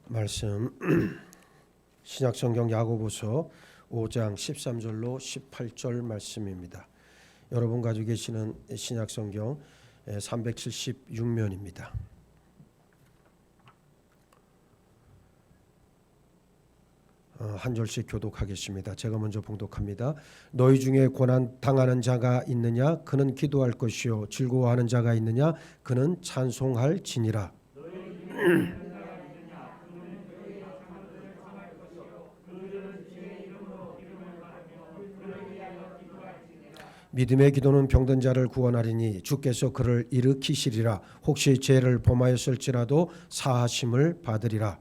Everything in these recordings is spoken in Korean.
말씀 신약성경 야고보서 5장 13절로 18절 말씀입니다. 여러분 가지고 계시는 신약성경 376면입니다. 한 절씩 교독하겠습니다. 제가 먼저 봉독합니다. 너희 중에 고난 당하는 자가 있느냐? 그는 기도할 것이요 즐거워하는 자가 있느냐? 그는 찬송할 지니라. 믿음의 기도는 병든 자를 구원하리니 주께서 그를 일으키시리라. 혹시 죄를 범하였을지라도 사하심을 받으리라.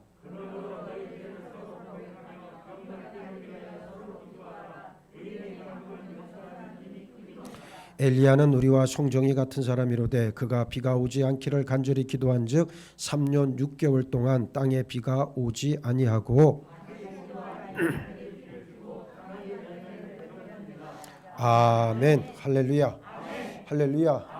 엘리야는 우리와 성정이 같은 사람이로되 그가 비가 오지 않기를 간절히 기도한즉 3년 6개월 동안 땅에 비가 오지 아니하고 아멘. 할렐루야. 할렐루야.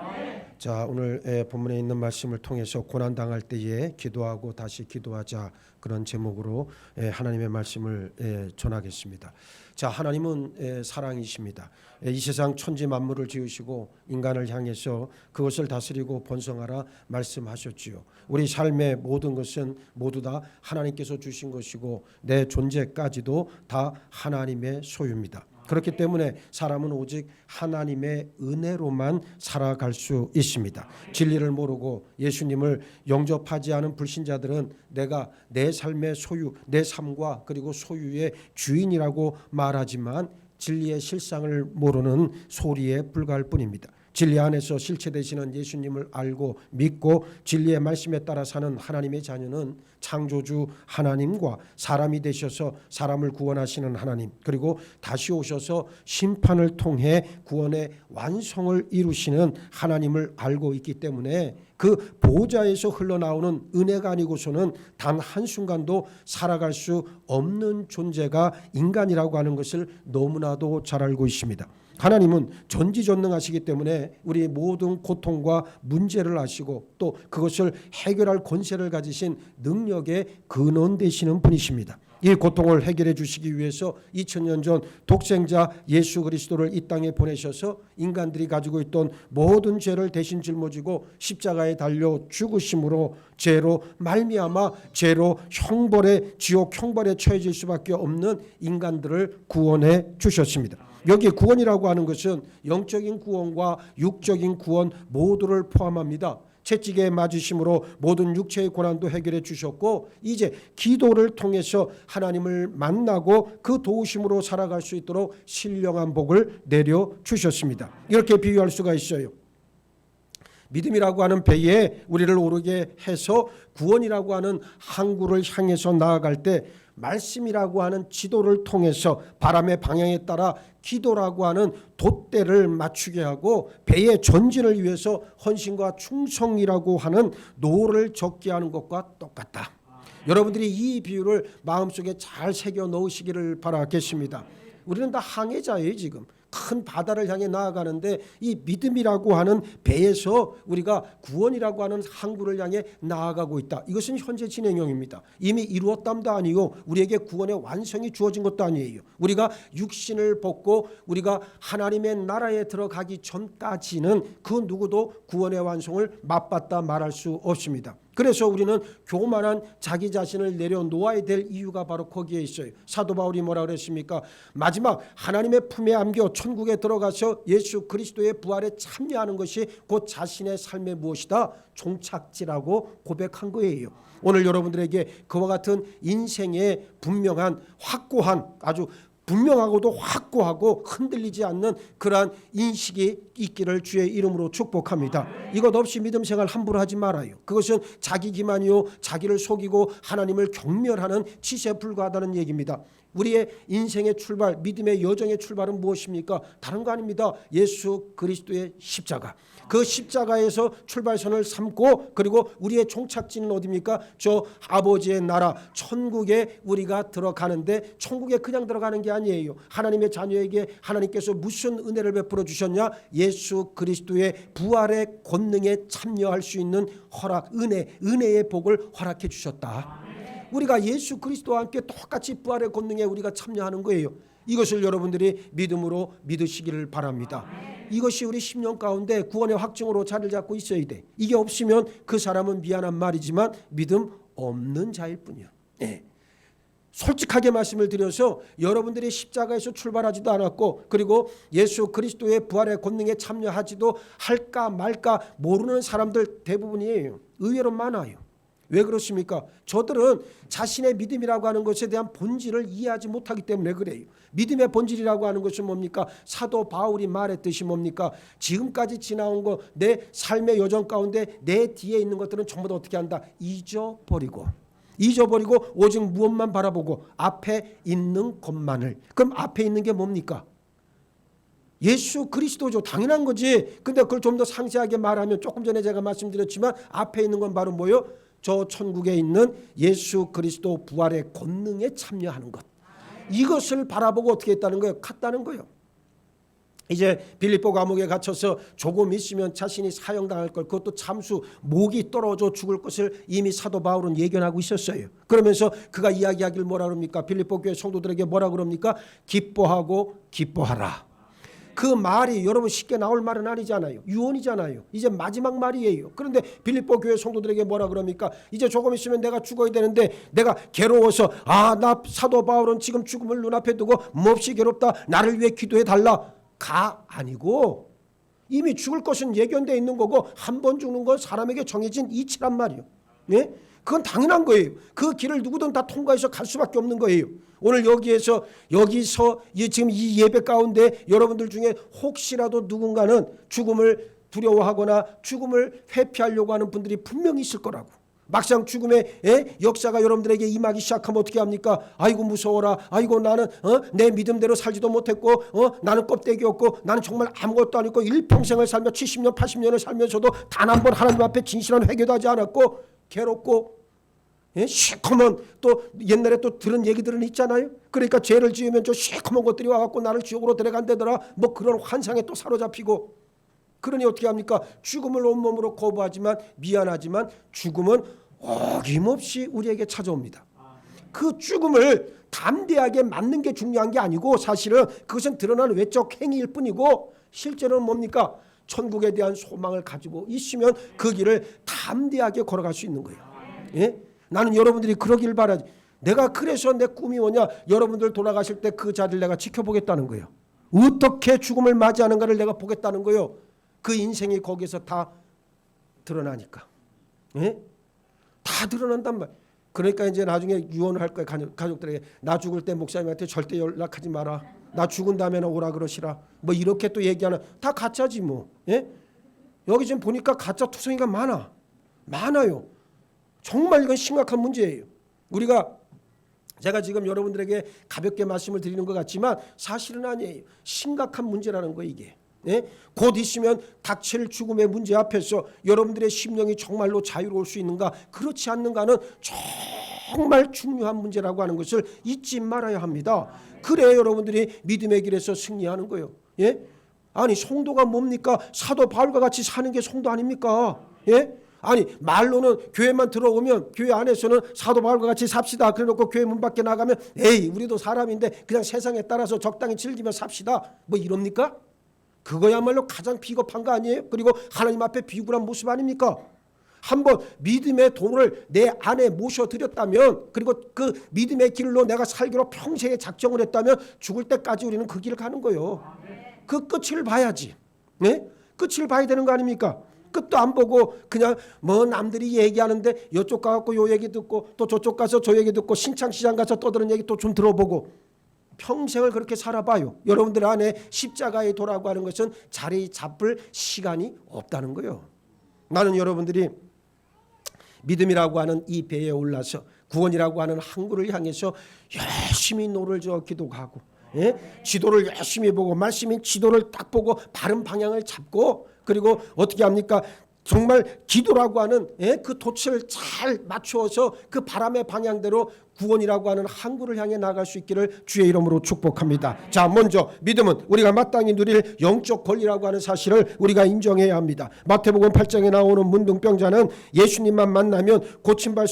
자, 오늘 본문에 있는 말씀을 통해서 고난 당할 때에 기도하고 다시 기도하자, 그런 제목으로 하나님의 말씀을 전하겠습니다. 자, 하나님은 사랑이십니다. 이 세상 천지 만물을 지으시고 인간을 향해서 그것을 다스리고 번성하라 말씀하셨지요. 우리 삶의 모든 것은 모두 다 하나님께서 주신 것이고 내 존재까지도 다 하나님의 소유입니다. 그렇기 때문에 사람은 오직 하나님의 은혜로만 살아갈 수 있습니다. 진리를 모르고 예수님을 영접하지 않은 불신자들은 내가 내 삶의 소유, 내 삶과 그리고 소유의 주인이라고 말하지만 진리의 실상을 모르는 소리에 불과할 뿐입니다. 진리 안에서 실체되시는 예수님을 알고 믿고 진리의 말씀에 따라 사는 하나님의 자녀는 창조주 하나님과 사람이 되셔서 사람을 구원하시는 하나님, 그리고 다시 오셔서 심판을 통해 구원의 완성을 이루시는 하나님을 알고 있기 때문에 그 보좌에서 흘러나오는 은혜가 아니고서는 단 한순간도 살아갈 수 없는 존재가 인간이라고 하는 것을 너무나도 잘 알고 있습니다. 하나님은 전지전능하시기 때문에 우리의 모든 고통과 문제를 아시고 또 그것을 해결할 권세를 가지신 능력의 근원 되시는 분이십니다. 이 고통을 해결해 주시기 위해서 2000년 전 독생자 예수 그리스도를 이 땅에 보내셔서 인간들이 가지고 있던 모든 죄를 대신 짊어지고 십자가에 달려 죽으심으로 죄로 말미암아 죄로 지옥 형벌에 처해질 수밖에 없는 인간들을 구원해 주셨습니다. 여기 구원이라고 하는 것은 영적인 구원과 육적인 구원 모두를 포함합니다. 채찍에 맞으심으로 모든 육체의 고난도 해결해 주셨고 이제 기도를 통해서 하나님을 만나고 그 도우심으로 살아갈 수 있도록 신령한 복을 내려 주셨습니다. 이렇게 비유할 수가 있어요. 믿음이라고 하는 배에 우리를 오르게 해서 구원이라고 하는 항구를 향해서 나아갈 때 말씀이라고 하는 지도를 통해서 바람의 방향에 따라 기도라고 하는 돛대를 맞추게 하고 배의 전진을 위해서 헌신과 충성이라고 하는 노를 적게 하는 것과 똑같다. 여러분들이 이 비유를 마음속에 잘 새겨 넣으시기를 바라겠습니다. 우리는 다 항해자예요. 지금 큰 바다를 향해 나아가는데 이 믿음이라고 하는 배에서 우리가 구원이라고 하는 항구를 향해 나아가고 있다. 이것은 현재 진행형입니다. 이미 이루었담도 아니고 우리에게 구원의 완성이 주어진 것도 아니에요. 우리가 육신을 벗고 우리가 하나님의 나라에 들어가기 전까지는 그 누구도 구원의 완성을 맛봤다 말할 수 없습니다. 그래서 우리는 교만한 자기 자신을 내려놓아야 될 이유가 바로 거기에 있어요. 사도 바울이 뭐라 그랬습니까? 마지막 하나님의 품에 안겨 천국에 들어가서 예수 그리스도의 부활에 참여하는 것이 곧 자신의 삶의 무엇이다? 종착지라고 고백한 거예요. 오늘 여러분들에게 그와 같은 인생의 분명한 확고한 아주 분명하고도 확고하고 흔들리지 않는 그러한 인식이 있기를 주의 이름으로 축복합니다. 이것 없이 믿음 생활 함부로 하지 말아요. 그것은 자기 기만이요 자기를 속이고 하나님을 경멸하는 짓에 불과하다는 얘기입니다. 우리의 인생의 출발, 믿음의 여정의 출발은 무엇입니까? 다른 거 아닙니다. 예수 그리스도의 십자가. 그 십자가에서 출발선을 삼고 그리고 우리의 종착지는 어디입니까? 저 아버지의 나라 천국에 우리가 들어가는데 천국에 그냥 들어가는 게 아니에요. 하나님의 자녀에게 하나님께서 무슨 은혜를 베풀어 주셨냐? 예수 그리스도의 부활의 권능에 참여할 수 있는 허락, 은혜의 복을 허락해 주셨다. 우리가 예수 그리스도와 함께 똑같이 부활의 권능에 우리가 참여하는 거예요. 이것을 여러분들이 믿음으로 믿으시기를 바랍니다. 이것이 우리 심령 가운데 구원의 확증으로 자리를 잡고 있어야 돼. 이게 없으면 그 사람은 미안한 말이지만 믿음 없는 자일 뿐이야. 네. 솔직하게 말씀을 드려서 여러분들이 십자가에서 출발하지도 않았고 그리고 예수 그리스도의 부활의 권능에 참여하지도 할까 말까 모르는 사람들 대부분이에요. 의외로 많아요. 왜 그렇습니까? 저들은 자신의 믿음이라고 하는 것에 대한 본질을 이해하지 못하기 때문에 그래요. 믿음의 본질이라고 하는 것은 뭡니까? 사도 바울이 말했듯이 뭡니까? 지금까지 지나온 거 내 삶의 여정 가운데 내 뒤에 있는 것들은 전부 다 어떻게 한다? 잊어버리고 오직 무엇만 바라보고 앞에 있는 것만을. 그럼 앞에 있는 게 뭡니까? 예수 그리스도죠. 당연한 거지. 근데 그걸 좀 더 상세하게 말하면 조금 전에 제가 말씀드렸지만 앞에 있는 건 바로 뭐예요? 저 천국에 있는 예수 그리스도 부활의 권능에 참여하는 것. 이것을 바라보고 어떻게 했다는 거예요? 갔다는 거예요. 이제 빌립보 감옥에 갇혀서 조금 있으면 자신이 사형당할 걸, 그것도 잠수 목이 떨어져 죽을 것을 이미 사도 바울은 예견하고 있었어요. 그러면서 그가 이야기하길 뭐라 그럽니까? 빌립보 교회 성도들에게 뭐라 그럽니까? 기뻐하고 기뻐하라. 그 말이 여러분 쉽게 나올 말은 아니잖아요. 유언이잖아요. 이제 마지막 말이에요. 그런데 빌립보 교회 성도들에게 뭐라 그럽니까? 이제 조금 있으면 내가 죽어야 되는데 내가 괴로워서 나 사도 바울은 지금 죽음을 눈앞에 두고 몹시 괴롭다. 나를 위해 기도해 달라. 가 아니고 이미 죽을 것은 예견되어 있는 거고 한 번 죽는 건 사람에게 정해진 이치란 말이에요. 예? 그건 당연한 거예요. 그 길을 누구든 다 통과해서 갈 수밖에 없는 거예요. 오늘 여기서 지금 이 예배 가운데 여러분들 중에 혹시라도 누군가는 죽음을 두려워하거나 죽음을 회피하려고 하는 분들이 분명히 있을 거라고. 막상 죽음의 역사가 여러분들에게 임하기 시작하면 어떻게 합니까? 아이고 무서워라. 아이고 나는 내 믿음대로 살지도 못했고 나는 껍데기였고 나는 정말 아무것도 아니고 일평생을 살며 70년 80년을 살면서도 단 한 번 하나님 앞에 진실한 회개도 하지 않았고 괴롭고 시커먼 또 옛날에 또 들은 얘기들은 있잖아요. 그러니까 죄를 지으면 저 시커먼 것들이 와갖고 나를 지옥으로 데려간다더라. 뭐 그런 환상에 또 사로잡히고. 그러니 어떻게 합니까? 죽음을 온몸으로 거부하지만 미안하지만 죽음은 어김없이 우리에게 찾아옵니다. 그 죽음을 담대하게 맞는 게 중요한 게 아니고 사실은 그것은 드러나는 외적 행위일 뿐이고 실제로는 뭡니까? 천국에 대한 소망을 가지고 있으면 그 길을 담대하게 걸어갈 수 있는 거예요. 예? 나는 여러분들이 그러길 바라지. 내가 그래서 내 꿈이 뭐냐? 여러분들 돌아가실 때 그 자리를 내가 지켜보겠다는 거예요. 어떻게 죽음을 맞이하는가를 내가 보겠다는 거예요. 그 인생이 거기서 다 드러나니까. 예? 다 드러난단 말. 그러니까 이제 나중에 유언을 할 거예요. 가족들에게. 나 죽을 때 목사님한테 절대 연락하지 마라. 나 죽은 다음에 오라 그러시라. 뭐 이렇게 또 얘기하는. 다 가짜지 뭐. 예? 여기 지금 보니까 가짜 투성이가 많아요. 정말 이건 심각한 문제예요. 제가 지금 여러분들에게 가볍게 말씀을 드리는 것 같지만 사실은 아니에요. 심각한 문제라는 거예요 이게. 예? 곧 있으면 닥칠 죽음의 문제 앞에서 여러분들의 심령이 정말로 자유로울 수 있는가 그렇지 않는가는 정말 중요한 문제라고 하는 것을 잊지 말아야 합니다. 그래야 여러분들이 믿음의 길에서 승리하는 거예요. 예? 아니 성도가 뭡니까? 사도 바울과 같이 사는 게 성도 아닙니까? 예? 아니 말로는 교회만 들어오면 교회 안에서는 사도 바울과 같이 삽시다. 그래놓고 교회 문 밖에 나가면 에이 우리도 사람인데 그냥 세상에 따라서 적당히 즐기며 삽시다. 뭐 이럽니까? 그거야말로 가장 비겁한 거 아니에요? 그리고 하나님 앞에 비굴한 모습 아닙니까? 한번 믿음의 도를 내 안에 모셔드렸다면 그리고 그 믿음의 길로 내가 살기로 평생에 작정을 했다면 죽을 때까지 우리는 그 길을 가는 거예요. 그 끝을 봐야지. 네? 끝을 봐야 되는 거 아닙니까? 끝도 안 보고 그냥 뭐 남들이 얘기하는데 이쪽 가갖고 요 얘기 듣고 또 저쪽 가서 저 얘기 듣고 신창시장 가서 떠드는 얘기 또 좀 들어보고 평생을 그렇게 살아봐요. 여러분들 안에 십자가의 도라고 하는 것은 자리 잡을 시간이 없다는 거예요. 나는 여러분들이 믿음이라고 하는 이 배에 올라서 구원이라고 하는 항구를 향해서 열심히 노를 저어 기도하고 지도를 열심히 보고 말씀인 지도를 딱 보고 바른 방향을 잡고 그리고 어떻게 합니까? 정말 기도라고 하는 그 돛을 잘 맞추어서 그 바람의 방향대로 구원이라고 하는 항구를 향해 나갈 수 있기를 주의 이름으로 축복합니다. 자, 먼저 믿음은 우리가 마땅히 누릴 영적 권리라고 하는 사실을 우리가 인정해야 합니다. 마태복음 8장에 나오는 문둥병자는 예수님만 만나면 고침받을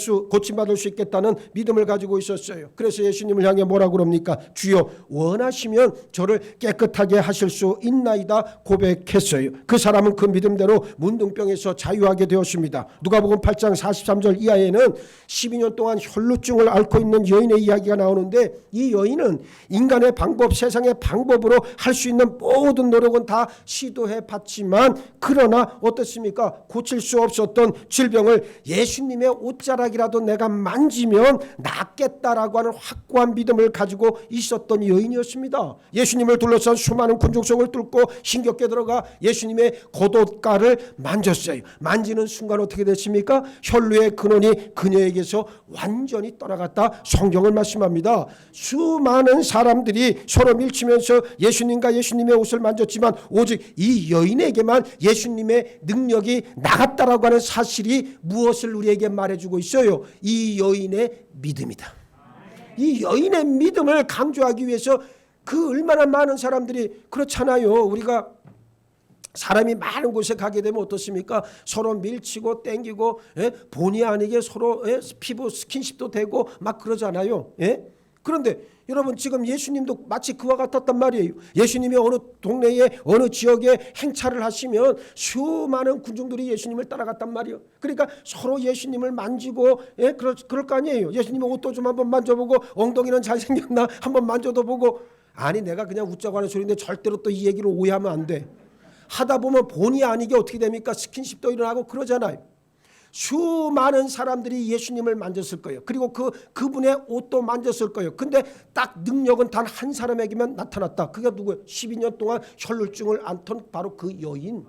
수 있겠다는 믿음을 가지고 있었어요. 그래서 예수님을 향해 뭐라고 그럽니까? 주여, 원하시면 저를 깨끗하게 하실 수 있나이다 고백했어요. 그 사람은 그 믿음대로 문둥병에서 자유하게 되었습니다. 누가복음 8장 43절 이하에는 12년 동안 혈루증을 앓고 있는 여인의 이야기가 나오는데, 이 여인은 인간의 방법, 세상의 방법으로 할 수 있는 모든 노력은 다 시도해 봤지만, 그러나 어떻습니까? 고칠 수 없었던 질병을 예수님의 옷자락이라도 내가 만지면 낫겠다라고 하는 확고한 믿음을 가지고 있었던 여인이었습니다. 예수님을 둘러싼 수많은 군중석을 뚫고 힘겹게 들어가 예수님의 겉옷가를 만졌어요. 만지는 순간 어떻게 됐습니까? 혈루의 근원이 그녀에게서 완전히 떠나갔다 성경을 말씀합니다. 수많은 사람들이 서로 밀치면서 예수님과 예수님의 옷을 만졌지만 오직 이 여인에게만 예수님의 능력이 나갔다라고 하는 사실이 무엇을 우리에게 말해주고 있어요? 이 여인의 믿음이다. 이 여인의 믿음을 강조하기 위해서 그 얼마나 많은 사람들이, 그렇잖아요. 우리가 사람이 많은 곳에 가게 되면 어떻습니까? 서로 밀치고 땡기고 본의 아니게 서로 피부 스킨십도 되고 막 그러잖아요. 그런데 여러분, 지금 예수님도 마치 그와 같았단 말이에요. 예수님이 어느 동네에 어느 지역에 행차를 하시면 수많은 군중들이 예수님을 따라갔단 말이에요. 그러니까 서로 예수님을 만지고 그럴 거 아니에요. 예수님의 옷도 좀 한번 만져보고, 엉덩이는 잘생겼나 한번 만져도 보고. 아니, 내가 그냥 웃자고 하는 소리인데 절대로 또 이 얘기를 오해하면 안 돼. 하다 보면 본의 아니게 어떻게 됩니까? 스킨십도 일어나고 그러잖아요. 수많은 사람들이 예수님을 만졌을 거예요. 그리고 그분의 옷도 만졌을 거예요. 근데 딱 능력은 단 한 사람에게만 나타났다. 그게 누구예요? 12년 동안 혈루증을 앓던 바로 그 여인.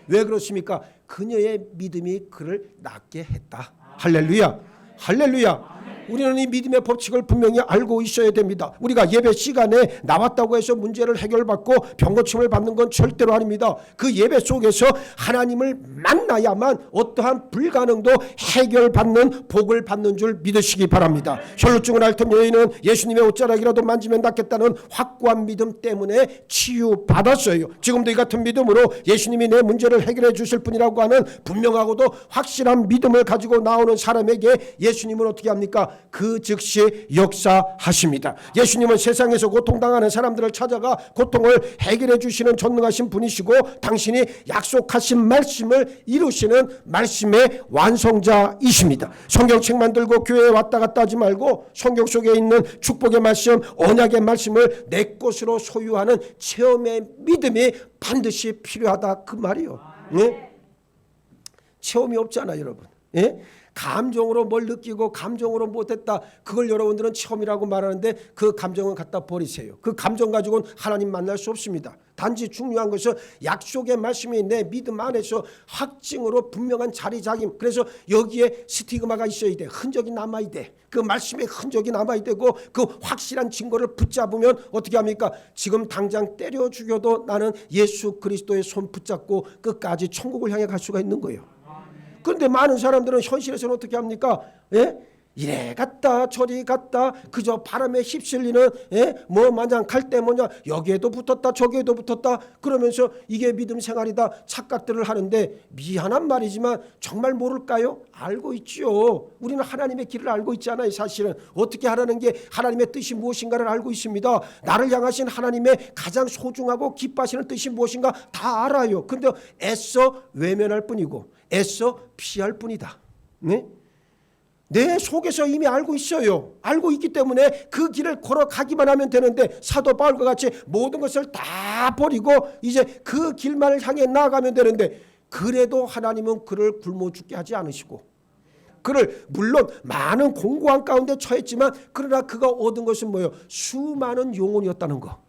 왜 그렇습니까? 그녀의 믿음이 그를 낫게 했다. 할렐루야. 할렐루야. 우리는 이 믿음의 법칙을 분명히 알고 있어야 됩니다. 우리가 예배 시간에 나왔다고 해서 문제를 해결받고 병고침을 받는 건 절대로 아닙니다. 그 예배 속에서 하나님을 만나야만 어떠한 불가능도 해결받는 복을 받는 줄 믿으시기 바랍니다. 혈루증을 앓던 여인은 예수님의 옷자락이라도 만지면 낫겠다는 확고한 믿음 때문에 치유받았어요. 지금도 이 같은 믿음으로 예수님이 내 문제를 해결해 주실 분이라고 하는 분명하고도 확실한 믿음을 가지고 나오는 사람에게 예수님은 어떻게 합니까? 그 즉시 역사하십니다. 예수님은 세상에서 고통당하는 사람들을 찾아가 고통을 해결해 주시는 전능하신 분이시고, 당신이 약속하신 말씀을 이루시는 말씀의 완성자이십니다. 성경책만 들고 교회에 왔다 갔다 하지 말고 성경 속에 있는 축복의 말씀, 언약의 말씀을 내 것으로 소유하는 체험의 믿음이 반드시 필요하다, 그 말이요. 체험이 없잖아요, 여러분. 감정으로 뭘 느끼고 감정으로 못했다, 그걸 여러분들은 체험이라고 말하는데 그 감정은 갖다 버리세요. 그 감정 가지고는 하나님 만날 수 없습니다. 단지 중요한 것은 약속의 말씀이 내 믿음 안에서 확증으로 분명한 자리자김. 그래서 여기에 스티그마가 있어야 돼. 흔적이 남아야 돼. 그 말씀에 흔적이 남아야 되고, 그 확실한 증거를 붙잡으면 어떻게 합니까? 지금 당장 때려 죽여도 나는 예수 그리스도의 손 붙잡고 끝까지 천국을 향해 갈 수가 있는 거예요. 그런데 많은 사람들은 현실에서는 어떻게 합니까? 이래 갔다 저리 갔다 그저 바람에 휩쓸리는 뭐 마냥 갈 때 뭐냐 여기에도 붙었다 저기에도 붙었다 그러면서 이게 믿음 생활이다 착각들을 하는데, 미안한 말이지만 정말 모를까요? 알고 있죠. 우리는 하나님의 길을 알고 있잖아요. 사실은 어떻게 하라는 게 하나님의 뜻이 무엇인가를 알고 있습니다. 나를 향하신 하나님의 가장 소중하고 기뻐하시는 뜻이 무엇인가 다 알아요. 근데 애써 외면할 뿐이고 애써 피할 뿐이다. 네? 내 속에서 이미 알고 있어요. 알고 있기 때문에 그 길을 걸어가기만 하면 되는데, 사도 바울과 같이 모든 것을 다 버리고 이제 그 길만을 향해 나아가면 되는데, 그래도 하나님은 그를 굶어 죽게 하지 않으시고, 그를 물론 많은 공고한 가운데 처했지만 그러나 그가 얻은 것은 뭐예요? 수많은 영혼이었다는 거.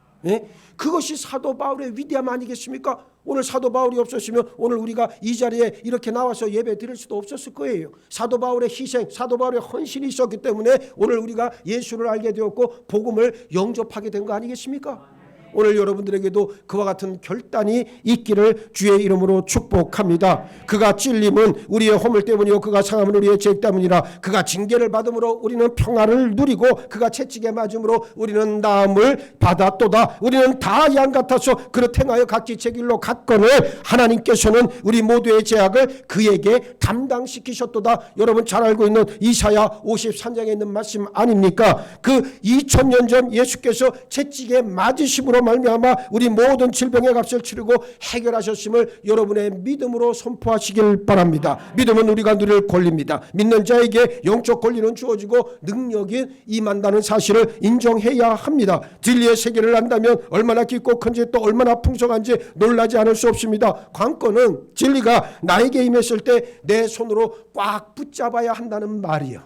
그것이 사도 바울의 위대함 아니겠습니까? 오늘 사도 바울이 없었으면 오늘 우리가 이 자리에 이렇게 나와서 예배 드릴 수도 없었을 거예요. 사도 바울의 희생, 사도 바울의 헌신이 있었기 때문에 오늘 우리가 예수를 알게 되었고 복음을 영접하게 된 거 아니겠습니까? 오늘 여러분들에게도 그와 같은 결단이 있기를 주의 이름으로 축복합니다. 그가 찔림은 우리의 허물 때문이요 그가 상함은 우리의 죄 때문이라. 그가 징계를 받음으로 우리는 평화를 누리고 그가 채찍에 맞음으로 우리는 나음을 받았도다. 우리는 다 양 같아서 그릇 행하여 각기 제 길로 갔거늘 하나님께서는 우리 모두의 죄악을 그에게 담당시키셨도다. 여러분 잘 알고 있는 이사야 53장에 있는 말씀 아닙니까? 그 2000년 전 예수께서 채찍에 맞으심으로 말미암아 우리 모든 질병의 값을 치르고 해결하셨음을 여러분의 믿음으로 선포하시길 바랍니다. 믿음은 우리가 누릴 권리입니다. 믿는 자에게 영적 권리는 주어지고 능력이 임한다는 사실을 인정해야 합니다. 진리의 세계를 안다면 얼마나 깊고 큰지 또 얼마나 풍성한지 놀라지 않을 수 없습니다. 관건은 진리가 나에게 임했을 때 내 손으로 꽉 붙잡아야 한다는 말이에요.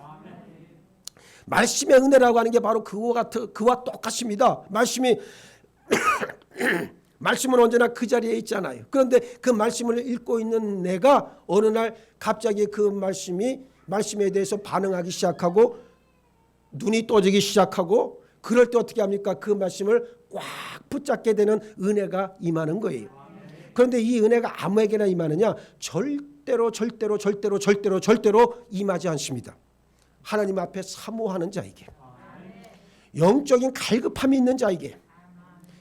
말씀의 은혜라고 하는 게 바로 그와 똑같습니다. 말씀은 언제나 그 자리에 있잖아요. 그런데 그 말씀을 읽고 있는 내가 어느 날 갑자기 그 말씀에 대해서 반응하기 시작하고 눈이 떠지기 시작하고 그럴 때 어떻게 합니까? 그 말씀을 꽉 붙잡게 되는 은혜가 임하는 거예요. 그런데 이 은혜가 아무에게나 임하느냐? 절대로 임하지 않습니다. 하나님 앞에 사모하는 자에게, 영적인 갈급함이 있는 자에게,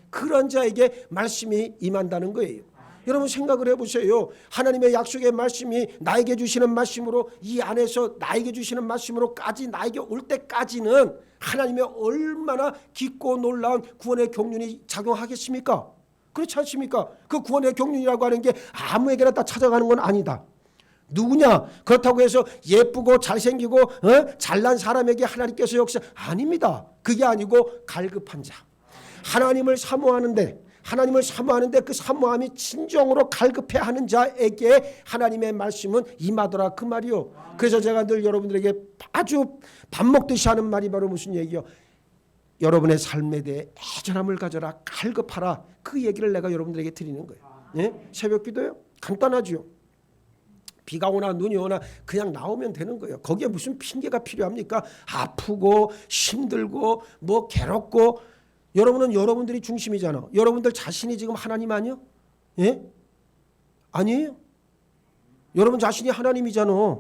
그런 자에게 말씀이 임한다는 거예요. 여러분 생각을 해보세요. 하나님의 약속의 말씀이 나에게 주시는 말씀으로 이 안에서 나에게 주시는 말씀으로까지 나에게 올 때까지는 하나님의 얼마나 깊고 놀라운 구원의 경륜이 작용하겠습니까? 그렇지 않습니까? 그 구원의 경륜이라고 하는 게 아무에게나 다 찾아가는 건 아니다. 누구냐? 그렇다고 해서 예쁘고 잘생기고 잘난 사람에게 하나님께서 역사 아닙니다. 그게 아니고 갈급한 자, 하나님을 사모하는데 그 사모함이 진정으로 갈급해하는 자에게 하나님의 말씀은 임하더라 그 말이요. 그래서 제가 늘 여러분들에게 아주 밥 먹듯이 하는 말이 바로 무슨 얘기요? 여러분의 삶에 대해 애절함을 가져라, 갈급하라. 그 얘기를 내가 여러분들에게 드리는 거예요. 예? 새벽 기도요? 간단하죠. 비가 오나 눈이 오나 그냥 나오면 되는 거예요. 거기에 무슨 핑계가 필요합니까? 아프고 힘들고 뭐 괴롭고. 여러분은 여러분들이 중심이잖아. 여러분들 자신이 지금 하나님 아니요? 예? 아니에요? 여러분 자신이 하나님이잖아.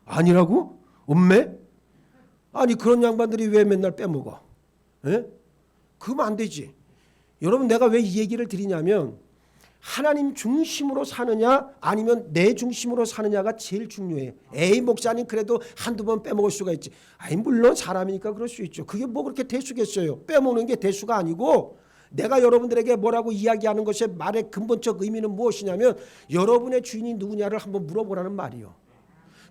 아니라고? 엄매? 아니 그런 양반들이 왜 맨날 빼먹어? 예? 그러면 안 되지. 여러분 내가 왜 이 얘기를 드리냐면 하나님 중심으로 사느냐 아니면 내 중심으로 사느냐가 제일 중요해요. 에이 목사님 그래도 한두 번 빼먹을 수가 있지. 아니 물론 사람이니까 그럴 수 있죠. 그게 뭐 그렇게 대수겠어요. 빼먹는 게 대수가 아니고 내가 여러분들에게 뭐라고 이야기하는 것의 말의 근본적 의미는 무엇이냐면 여러분의 주인이 누구냐를 한번 물어보라는 말이요.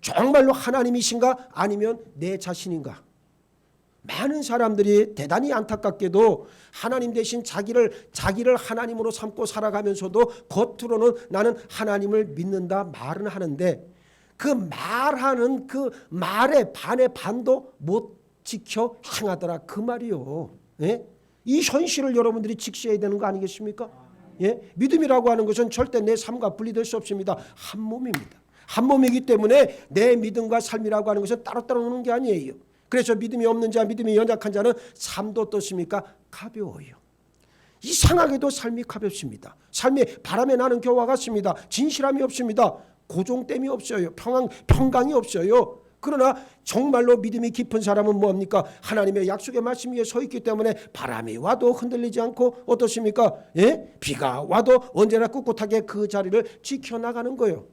정말로 하나님이신가 아니면 내 자신인가? 많은 사람들이 대단히 안타깝게도 하나님 대신 자기를 하나님으로 삼고 살아가면서도 겉으로는 나는 하나님을 믿는다 말은 하는데 그 말하는 그 말의 반의 반도 못 지켜 행하더라 그 말이요. 예? 이 현실을 여러분들이 직시해야 되는 거 아니겠습니까? 예? 믿음이라고 하는 것은 절대 내 삶과 분리될 수 없습니다. 한 몸입니다. 한 몸이기 때문에 내 믿음과 삶이라고 하는 것은 따로따로 노는 게 아니에요. 그래서 믿음이 없는 자, 믿음이 연약한 자는 삶도 어떻습니까? 가벼워요. 이상하게도 삶이 가볍습니다. 삶이 바람에 나는 겨와 같습니다. 진실함이 없습니다. 고종됨이 없어요. 평강이 없어요. 그러나 정말로 믿음이 깊은 사람은 뭡니까? 하나님의 약속의 말씀 위에 서 있기 때문에 바람이 와도 흔들리지 않고 어떻습니까? 예? 비가 와도 언제나 꿋꿋하게 그 자리를 지켜나가는 거예요.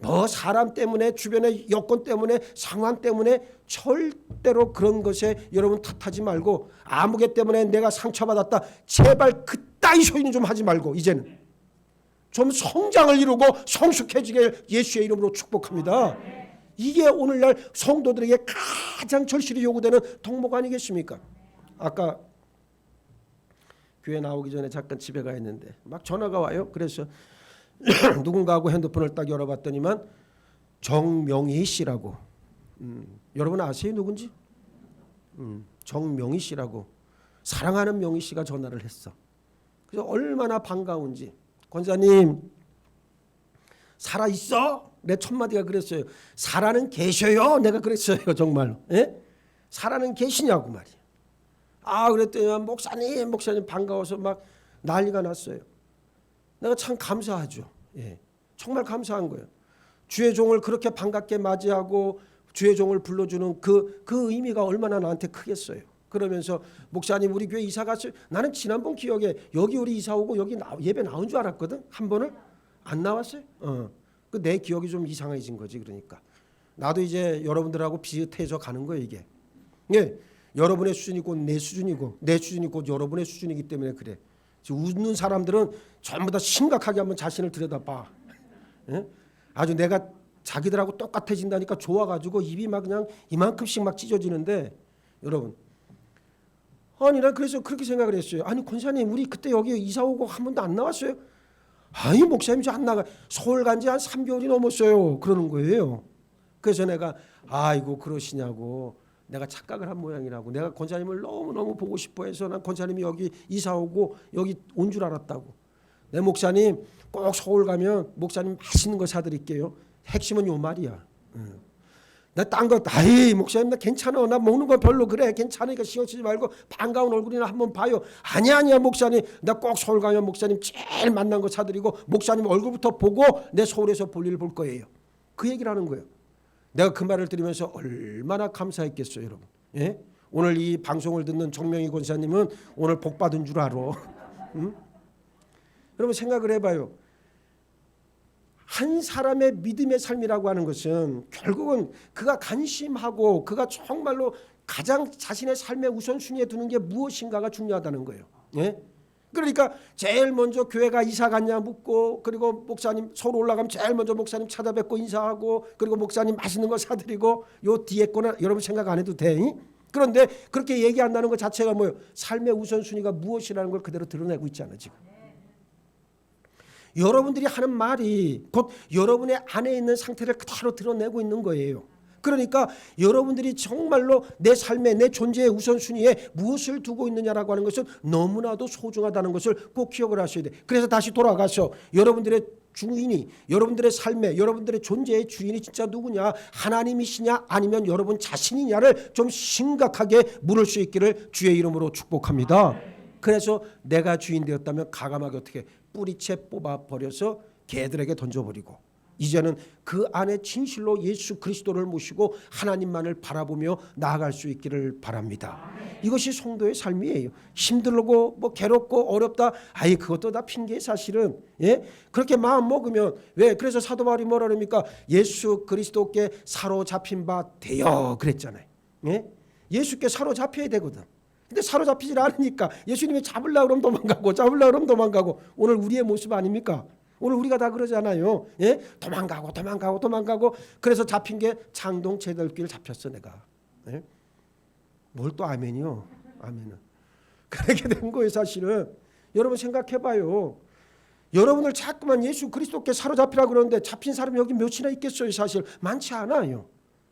뭐 사람 때문에 주변의 여건 때문에 상황 때문에 절대로 그런 것에 여러분 탓하지 말고 아무개 때문에 내가 상처받았다. 제발 그따위 소리는 좀 하지 말고 이제는 좀 성장을 이루고 성숙해지게 예수의 이름으로 축복합니다. 이게 오늘날 성도들에게 가장 절실히 요구되는 덕목 아니겠습니까? 아까 교회 나오기 전에 잠깐 집에 가 있는데 막 전화가 와요. 그래서 누군가하고 핸드폰을 딱 열어봤더니만 정명희 씨라고 여러분 아세요 누군지? 정명희 씨라고 사랑하는 명희 씨가 전화를 했어. 그래서 얼마나 반가운지 권사님 살아있어? 내 첫마디가 그랬어요. 살아는 계셔요? 내가 그랬어요 정말로. 예? 살아는 계시냐고 말이에요. 그랬더니 목사님 반가워서 막 난리가 났어요. 내가 참 감사하죠. 예, 정말 감사한 거예요. 주의 종을 그렇게 반갑게 맞이하고 주의 종을 불러주는 그 의미가 얼마나 나한테 크겠어요. 그러면서 목사님 우리 교회 이사 갔어요. 나는 지난번 기억에 여기 우리 이사 오고 여기 예배 나온 줄 알았거든. 한 번을 안 나왔어요. 그 내 기억이 좀 이상해진 거지. 그러니까 나도 이제 여러분들하고 비슷해져 가는 거예요 이게. 예, 여러분의 수준이 곧 내 수준이고 내 수준이 곧 여러분의 수준이기 때문에 그래. 웃는 사람들은 전부 다 심각하게 한번 자신을 들여다봐. 예? 아주 내가 자기들하고 똑같아진다니까 좋아가지고 입이 막 그냥 이만큼씩 막 찢어지는데 여러분, 아니 난 그래서 그렇게 생각을 했어요. 아니 권사님 우리 그때 여기 이사 오고 한 번도 안 나왔어요? 아니 목사님 저 안 나가 서울 간 지 한 3개월이 넘었어요. 그러는 거예요. 그래서 내가 아이고 그러시냐고 내가 착각을 한 모양이라고. 내가 권사님을 너무너무 보고 싶어 해서 난 권사님이 여기 이사 오고 여기 온 줄 알았다고. 내 목사님 꼭 서울 가면 목사님 맛있는 거 사드릴게요. 핵심은 요 말이야. 나 딴 거 아이 목사님 나 괜찮아. 나 먹는 거 별로 그래. 괜찮으니까 신경 쓰지 말고 반가운 얼굴이나 한번 봐요. 아니야 목사님 나 꼭 서울 가면 목사님 제일 만난 거 사드리고 목사님 얼굴부터 보고 내 서울에서 볼 일을 볼 거예요. 그 얘기를 하는 거예요. 내가 그 말을 들으면서 얼마나 감사했겠어요 여러분. 예? 오늘 이 방송을 듣는 정명희 권사님은 오늘 복 받은 줄 알아. 응? 여러분 생각을 해봐요. 한 사람의 믿음의 삶이라고 하는 것은 결국은 그가 간심하고 그가 정말로 가장 자신의 삶의 우선순위에 두는 게 무엇인가가 중요하다는 거예요. 예? 그러니까 제일 먼저 교회가 이사 갔냐 묻고 그리고 목사님 서울 올라가면 제일 먼저 목사님 찾아뵙고 인사하고 그리고 목사님 맛있는 거 사드리고 요 뒤에 거는 여러분 생각 안 해도 돼. 그런데 그렇게 얘기한다는 것 자체가 뭐예요? 삶의 우선순위가 무엇이라는 걸 그대로 드러내고 있잖아요 지금. 여러분들이 하는 말이 곧 여러분의 안에 있는 상태를 그대로 드러내고 있는 거예요. 그러니까 여러분들이 정말로 내 삶의 내 존재의 우선순위에 무엇을 두고 있느냐라고 하는 것은 너무나도 소중하다는 것을 꼭 기억을 하셔야 돼요. 그래서 다시 돌아가서 여러분들의 주인이 여러분들의 삶에 여러분들의 존재의 주인이 진짜 누구냐 하나님이시냐 아니면 여러분 자신이냐를 좀 심각하게 물을 수 있기를 주의 이름으로 축복합니다. 그래서 내가 주인 되었다면 가감하게 어떻게 뿌리채 뽑아버려서 개들에게 던져버리고 이제는 그 안에 진실로 예수 그리스도를 모시고 하나님만을 바라보며 나아갈 수 있기를 바랍니다. 이것이 성도의 삶이에요. 힘들고 뭐 괴롭고 어렵다. 아이 그것도 다 핑계 사실은. 예? 그렇게 마음 먹으면 왜? 그래서 사도 바울이 뭐라 그럽니까? 예수 그리스도께 사로잡힌 바 되어 그랬잖아요. 예? 예수께 사로잡혀야 되거든. 근데 사로잡히질 않으니까 예수님이 잡으려고 그러면 도망가고 잡으려고 그러면 도망가고 오늘 우리의 모습 아닙니까? 오늘 우리가 다 그러잖아요. 예? 도망가고 그래서 잡힌 게 창동 제달길 잡혔어 내가. 예? 뭘 또 아멘이요. 아멘은. 그렇게 된 거예요 사실은. 여러분 생각해봐요. 여러분을 자꾸만 예수 그리스도께 사로잡히라고 그러는데 잡힌 사람이 여기 몇이나 있겠어요. 사실 많지 않아요.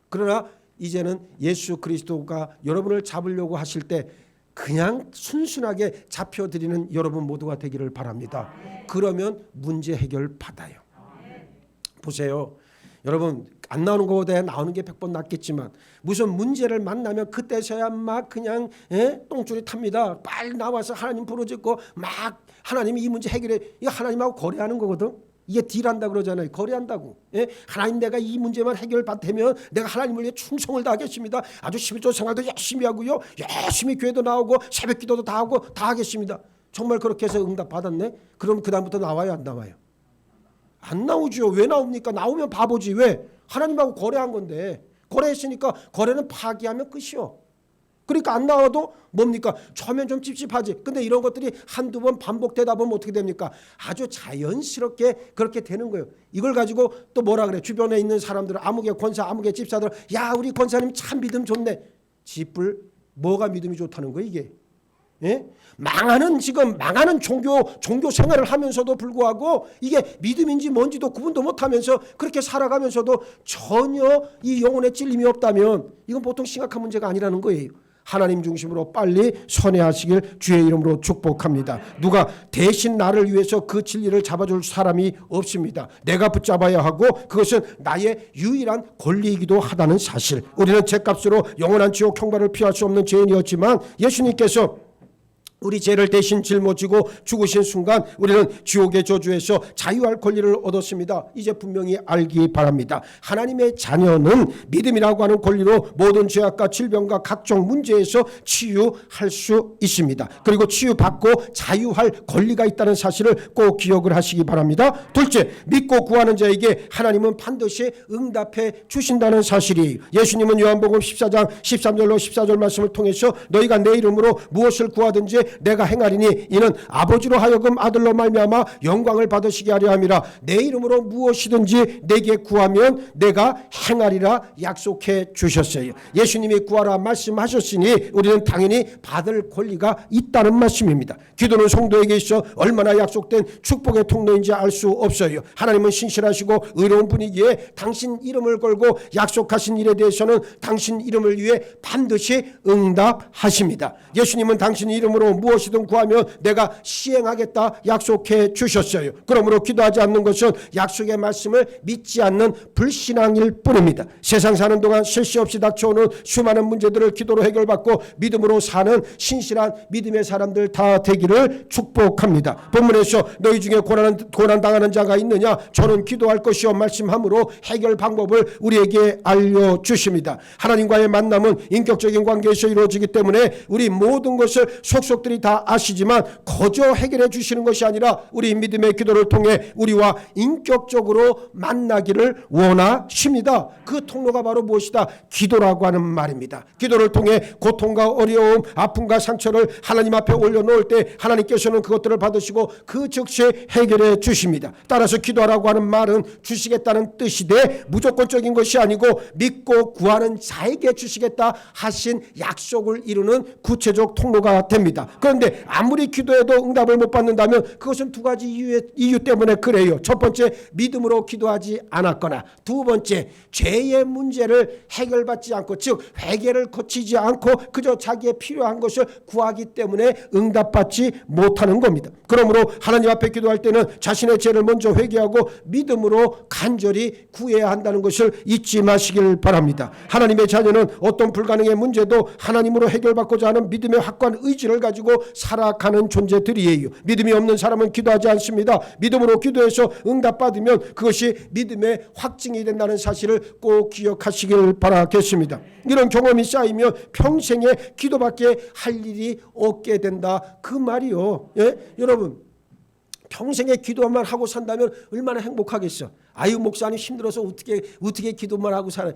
그러나 이제는 예수 그리스도가 여러분을 잡으려고 하실 때 그냥 순순하게 잡혀드리는 여러분 모두가 되기를 바랍니다. 그러면 문제 해결 받아요. 보세요. 여러분 안 나오는 것보다 나오는 게 100번 낫겠지만 무슨 문제를 만나면 그때서야 막 그냥 똥줄이 탑니다. 빨리 나와서 하나님 부르짖고 막 하나님이 이 문제 해결해. 이거 하나님하고 거래하는 거거든. 이게 딜한다 그러잖아요. 거래한다고. 하나님 내가 이 문제만 해결받으면 내가 하나님을 위해 충성을 다하겠습니다. 아주 11조 생활도 열심히 하고요. 열심히 교회도 나오고 새벽 기도도 다 하고 다 하겠습니다. 정말 그렇게 해서 응답 받았네. 그럼 그 다음부터 나와요 안 나와요? 안 나오죠. 왜 나옵니까? 나오면 바보지. 왜? 하나님하고 거래한 건데. 거래했으니까 거래는 파기하면 끝이요. 그러니까 안 나와도 뭡니까? 처음엔 좀 찝찝하지. 근데 이런 것들이 한두 번 반복되다 보면 어떻게 됩니까? 아주 자연스럽게 그렇게 되는 거예요. 이걸 가지고 또 뭐라 그래? 주변에 있는 사람들은 아무개 권사, 아무개 집사들 야 우리 권사님 참 믿음 좋네. 지뿔 뭐가 믿음이 좋다는 거예요 이게? 예? 망하는 종교 생활을 하면서도 불구하고 이게 믿음인지 뭔지도 구분도 못하면서 그렇게 살아가면서도 전혀 이 영혼에 찔림이 없다면 이건 보통 심각한 문제가 아니라는 거예요. 하나님 중심으로 빨리 선회하시길 주의 이름으로 축복합니다. 누가 대신 나를 위해서 그 진리를 잡아줄 사람이 없습니다. 내가 붙잡아야 하고 그것은 나의 유일한 권리이기도 하다는 사실. 우리는 죄값으로 영원한 지옥 형벌을 피할 수 없는 죄인이었지만 예수님께서 우리 죄를 대신 짊어지고 죽으신 순간 우리는 지옥의 저주에서 자유할 권리를 얻었습니다. 이제 분명히 알기 바랍니다. 하나님의 자녀는 믿음이라고 하는 권리로 모든 죄악과 질병과 각종 문제에서 치유할 수 있습니다. 그리고 치유받고 자유할 권리가 있다는 사실을 꼭 기억을 하시기 바랍니다. 둘째, 믿고 구하는 자에게 하나님은 반드시 응답해 주신다는 사실이에요. 예수님은 요한복음 14장 13절로 14절 말씀을 통해서 너희가 내 이름으로 무엇을 구하든지 내가 행하리니 이는 아버지로 하여금 아들로 말미암아 영광을 받으시게 하려 함이라. 내 이름으로 무엇이든지 내게 구하면 내가 행하리라 약속해 주셨어요. 예수님이 구하라 말씀하셨으니 우리는 당연히 받을 권리가 있다는 말씀입니다. 기도는 성도에게 있어 얼마나 약속된 축복의 통로인지 알 수 없어요. 하나님은 신실하시고 의로운 분이기에 당신 이름을 걸고 약속하신 일에 대해서는 당신 이름을 위해 반드시 응답하십니다. 예수님은 당신 이름으로 무엇이든 구하면 내가 시행하겠다 약속해 주셨어요. 그러므로 기도하지 않는 것은 약속의 말씀을 믿지 않는 불신앙일 뿐입니다. 세상 사는 동안 쉴 새 없이 닥쳐오는 수많은 문제들을 기도로 해결받고 믿음으로 사는 신실한 믿음의 사람들 다 되기를 축복합니다. 본문에서 너희 중에 고난 당하는 자가 있느냐? 저는 기도할 것이요 말씀함으로 해결 방법을 우리에게 알려주십니다. 하나님과의 만남은 인격적인 관계에서 이루어지기 때문에 우리 모든 것을 속속들이 다 아시지만 거저 해결해 주시는 것이 아니라 우리 믿음의 기도를 통해 우리와 인격적으로 만나기를 원하십니다. 그 통로가 바로 무엇이다? 기도라고 하는 말입니다. 기도를 통해 고통과 어려움, 아픔과 상처를 하나님 앞에 올려놓을 때 하나님께서는 그것들을 받으시고 그 즉시 해결해 주십니다. 따라서 기도하라고 하는 말은 주시겠다는 뜻이되 무조건적인 것이 아니고 믿고 구하는 자에게 주시겠다 하신 약속을 이루는 구체적 통로가 됩니다. 그런데 아무리 기도해도 응답을 못 받는다면 그것은 두 가지 이유 때문에 그래요. 첫 번째, 믿음으로 기도하지 않았거나, 두 번째, 죄의 문제를 해결받지 않고, 즉 회개를 거치지 않고 그저 자기의 필요한 것을 구하기 때문에 응답받지 못하는 겁니다. 그러므로 하나님 앞에 기도할 때는 자신의 죄를 먼저 회개하고 믿음으로 간절히 구해야 한다는 것을 잊지 마시길 바랍니다. 하나님의 자녀는 어떤 불가능의 문제도 하나님으로 해결받고자 하는 믿음의 확고한 의지를 가지고 살아가는 존재들이에요. 믿음이 없는 사람은 기도하지 않습니다. 믿음으로 기도해서 응답받으면 그것이 믿음의 확증이 된다는 사실을 꼭 기억하시길 바라겠습니다. 이런 경험이 쌓이면 평생에 기도밖에 할 일이 없게 된다 그 말이요. 예? 여러분, 평생에 기도만 하고 산다면 얼마나 행복하겠어. 아유, 목사님 힘들어서 어떻게 기도만 하고 살아요.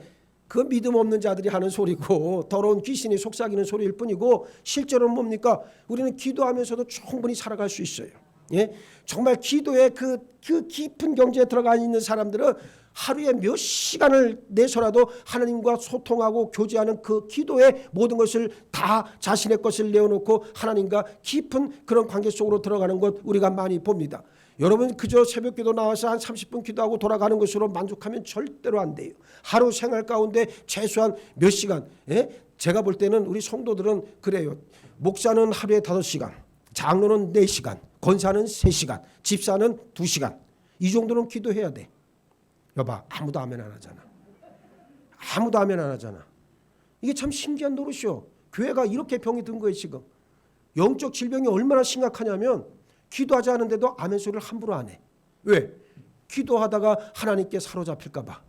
그 믿음 없는 자들이 하는 소리고 더러운 귀신이 속삭이는 소리일 뿐이고 실제로는 뭡니까? 우리는 기도하면서도 충분히 살아갈 수 있어요. 예? 정말 기도의 그 깊은 경지에 들어가 있는 사람들은 하루에 몇 시간을 내서라도 하나님과 소통하고 교제하는 그 기도의 모든 것을 다 자신의 것을 내어놓고 하나님과 깊은 그런 관계 속으로 들어가는 것 우리가 많이 봅니다. 여러분, 그저 새벽기도 나와서 한 30분 기도하고 돌아가는 것으로 만족하면 절대로 안 돼요. 하루 생활 가운데 최소한 몇 시간. 예? 제가 볼 때는 우리 성도들은 그래요. 목사는 하루에 5시간, 장로는 4시간, 권사는 3시간, 집사는 2시간. 이 정도는 기도해야 돼. 여봐, 아무도 아멘 안 하잖아. 아무도 아멘 안 하잖아. 이게 참 신기한 노릇이요. 교회가 이렇게 병이 든 거예요 지금. 영적 질병이 얼마나 심각하냐면 기도하지 않은데도 아멘 소리를 함부로 안 해. 왜? 기도하다가 하나님께 사로잡힐까 봐.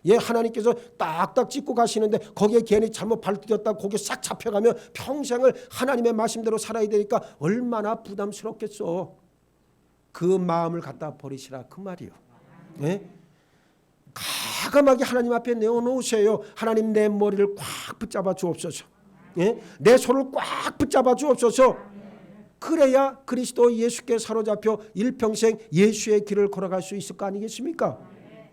예, 하나님께서 딱딱 찍고 가시는데 거기에 괜히 잘못 발디뎠다가 거기에 싹 잡혀가면 평생을 하나님의 말씀대로 살아야 되니까 얼마나 부담스럽겠어. 그 마음을 갖다 버리시라 그 말이요. 예? 과감하게 하나님 앞에 내어놓으세요. 하나님, 내 머리를 꽉 붙잡아 주옵소서. 예? 내 손을 꽉 붙잡아 주옵소서. 그래야 그리스도 예수께 사로잡혀 일평생 예수의 길을 걸어갈 수 있을 거 아니겠습니까?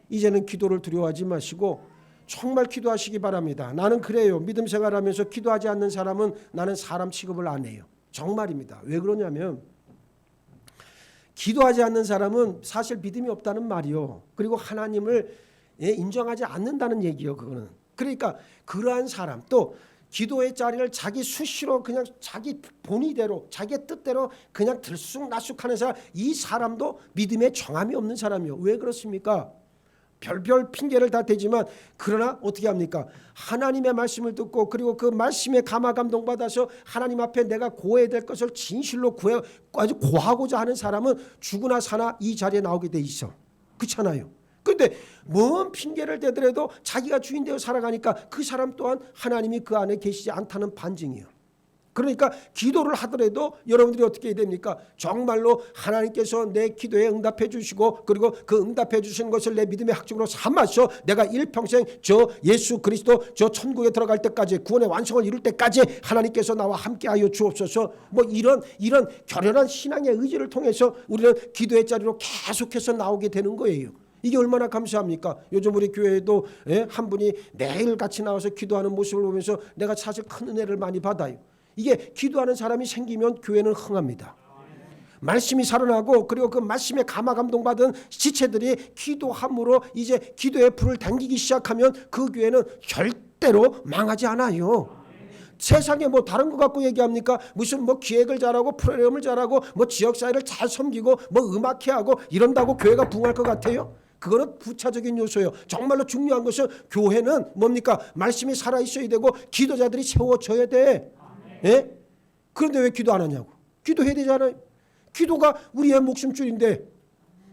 이제는 기도를 두려워하지 마시고 정말 기도하시기 바랍니다. 나는 그래요. 믿음 생활하면서 기도하지 않는 사람은 나는 사람 취급을 안 해요. 정말입니다. 왜 그러냐면 기도하지 않는 사람은 사실 믿음이 없다는 말이요. 그리고 하나님을 인정하지 않는다는 얘기요. 그거는. 그러니까 그러한 사람, 또 기도의 자리를 자기 수시로 그냥 자기 본의대로 자기의 뜻대로 그냥 들쑥날쑥하는 사람, 이 사람도 믿음에 정함이 없는 사람이요. 왜 그렇습니까? 별별 핑계를 다 대지만 그러나 어떻게 합니까? 하나님의 말씀을 듣고 그리고 그 말씀에 감화 감동받아서 하나님 앞에 내가 고해야 될 것을 진실로 아주 고하고자 하는 사람은 죽으나 사나 이 자리에 나오게 돼 있어. 그렇잖아요. 그런데 뭔 핑계를 대더라도 자기가 주인 되어 살아가니까 그 사람 또한 하나님이 그 안에 계시지 않다는 반증이에요. 그러니까 기도를 하더라도 여러분들이 어떻게 해야 됩니까? 정말로 하나님께서 내 기도에 응답해 주시고 그리고 그 응답해 주시는 것을 내 믿음의 학적으로 삼아서 내가 일평생 저 예수 그리스도 저 천국에 들어갈 때까지 구원의 완성을 이룰 때까지 하나님께서 나와 함께하여 주옵소서. 뭐 이런 결연한 신앙의 의지를 통해서 우리는 기도의 자리로 계속해서 나오게 되는 거예요. 이게 얼마나 감사합니까? 요즘 우리 교회에도 한 분이 매일 같이 나와서 기도하는 모습을 보면서 내가 사실 큰 은혜를 많이 받아요. 이게 기도하는 사람이 생기면 교회는 흥합니다. 말씀이 살아나고 그리고 그 말씀에 감화 감동받은 지체들이 기도함으로 이제 기도의 불을 당기기 시작하면 그 교회는 절대로 망하지 않아요. 세상에 뭐 다른 것 갖고 얘기합니까? 무슨 뭐 기획을 잘하고 프로그램을 잘하고 뭐 지역사회를 잘 섬기고 뭐 음악회하고 이런다고 교회가 부흥할 것 같아요? 그거는 부차적인 요소예요. 정말로 중요한 것은 교회는 뭡니까? 말씀이 살아있어야 되고 기도자들이 세워져야 돼. 예? 그런데 왜 기도 안 하냐고. 기도해야 되잖아요. 기도가 우리의 목숨줄인데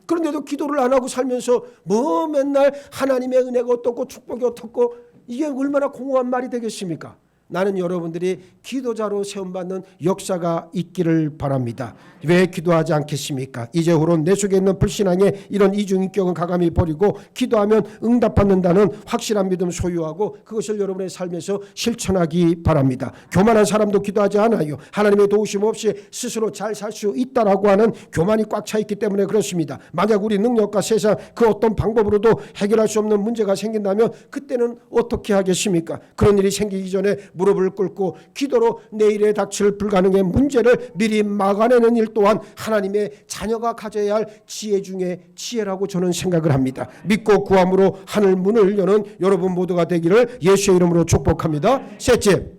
그런데도 기도를 안 하고 살면서 뭐 맨날 하나님의 은혜가 어떻고 축복이 어떻고 이게 얼마나 공허한 말이 되겠습니까? 나는 여러분들이 기도자로 세움받는 역사가 있기를 바랍니다. 왜 기도하지 않겠습니까? 이제후로 내 속에 있는 불신앙의 이런 이중인격은 가감히 버리고 기도하면 응답받는다는 확실한 믿음 소유하고 그것을 여러분의 삶에서 실천하기 바랍니다. 교만한 사람도 기도하지 않아요. 하나님의 도우심 없이 스스로 잘 살 수 있다라고 하는 교만이 꽉 차 있기 때문에 그렇습니다. 만약 우리 능력과 세상 그 어떤 방법으로도 해결할 수 없는 문제가 생긴다면 그때는 어떻게 하겠습니까? 그런 일이 생기기 전에 무릎을 꿇고 기도로 내일에 닥칠 불가능의 문제를 미리 막아내는 일 또한 하나님의 자녀가 가져야 할 지혜 중에 지혜라고 저는 생각을 합니다. 믿고 구함으로 하늘 문을 여는 여러분 모두가 되기를 예수의 이름으로 축복합니다. 셋째,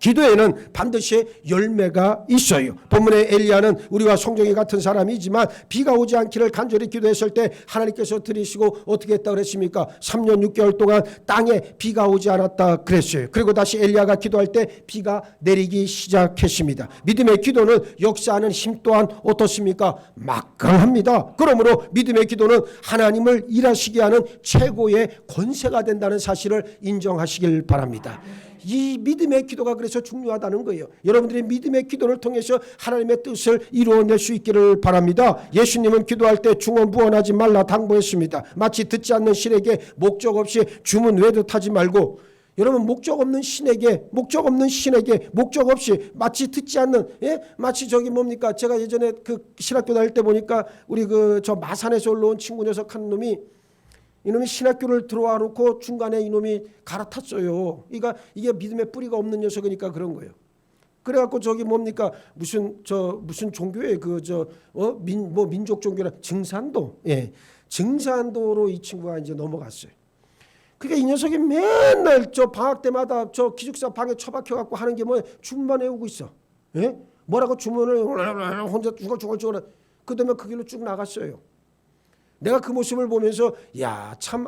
기도에는 반드시 열매가 있어요. 본문의 엘리야는 우리와 성정이 같은 사람이지만 비가 오지 않기를 간절히 기도했을 때 하나님께서 들으시고 어떻게 했다 그랬습니까? 3년 6개월 동안 땅에 비가 오지 않았다 그랬어요. 그리고 다시 엘리야가 기도할 때 비가 내리기 시작했습니다. 믿음의 기도는 역사하는 힘 또한 어떻습니까? 막강합니다. 그러므로 믿음의 기도는 하나님을 일하시게 하는 최고의 권세가 된다는 사실을 인정하시길 바랍니다. 이 믿음의 기도가 그래서 중요하다는 거예요. 여러분들이 믿음의 기도를 통해서 하나님의 뜻을 이루어낼 수 있기를 바랍니다. 예수님은 기도할 때 중언부언하지 말라 당부했습니다. 마치 듣지 않는 신에게 목적 없이 주문 외듯하지 말고, 여러분 목적 없는 신에게 목적 없이 마치 듣지 않는, 마치 저기 뭡니까? 제가 예전에 그 신학교 다닐 때 보니까 우리 저 마산에서 올라온 친구 녀석 한 놈이, 이놈이 신학교를 들어와 놓고 중간에 이놈이 갈아탔어요. 그러니까 이게 믿음의 뿌리가 없는 녀석이니까 그런 거예요. 그래갖고 저기 뭡니까? 무슨 종교에 민족 종교라 증산도, 증산도로 이 친구가 이제 넘어갔어요. 그러니까 이 녀석이 맨날 저 방학 때마다 저 기숙사 방에 처박혀갖고 하는 게 뭐야? 주문만 외우고 있어. 뭐라고 주문을 혼자 중얼중얼 그다음에 그 길로 쭉 나갔어요. 내가 그 모습을 보면서 야, 참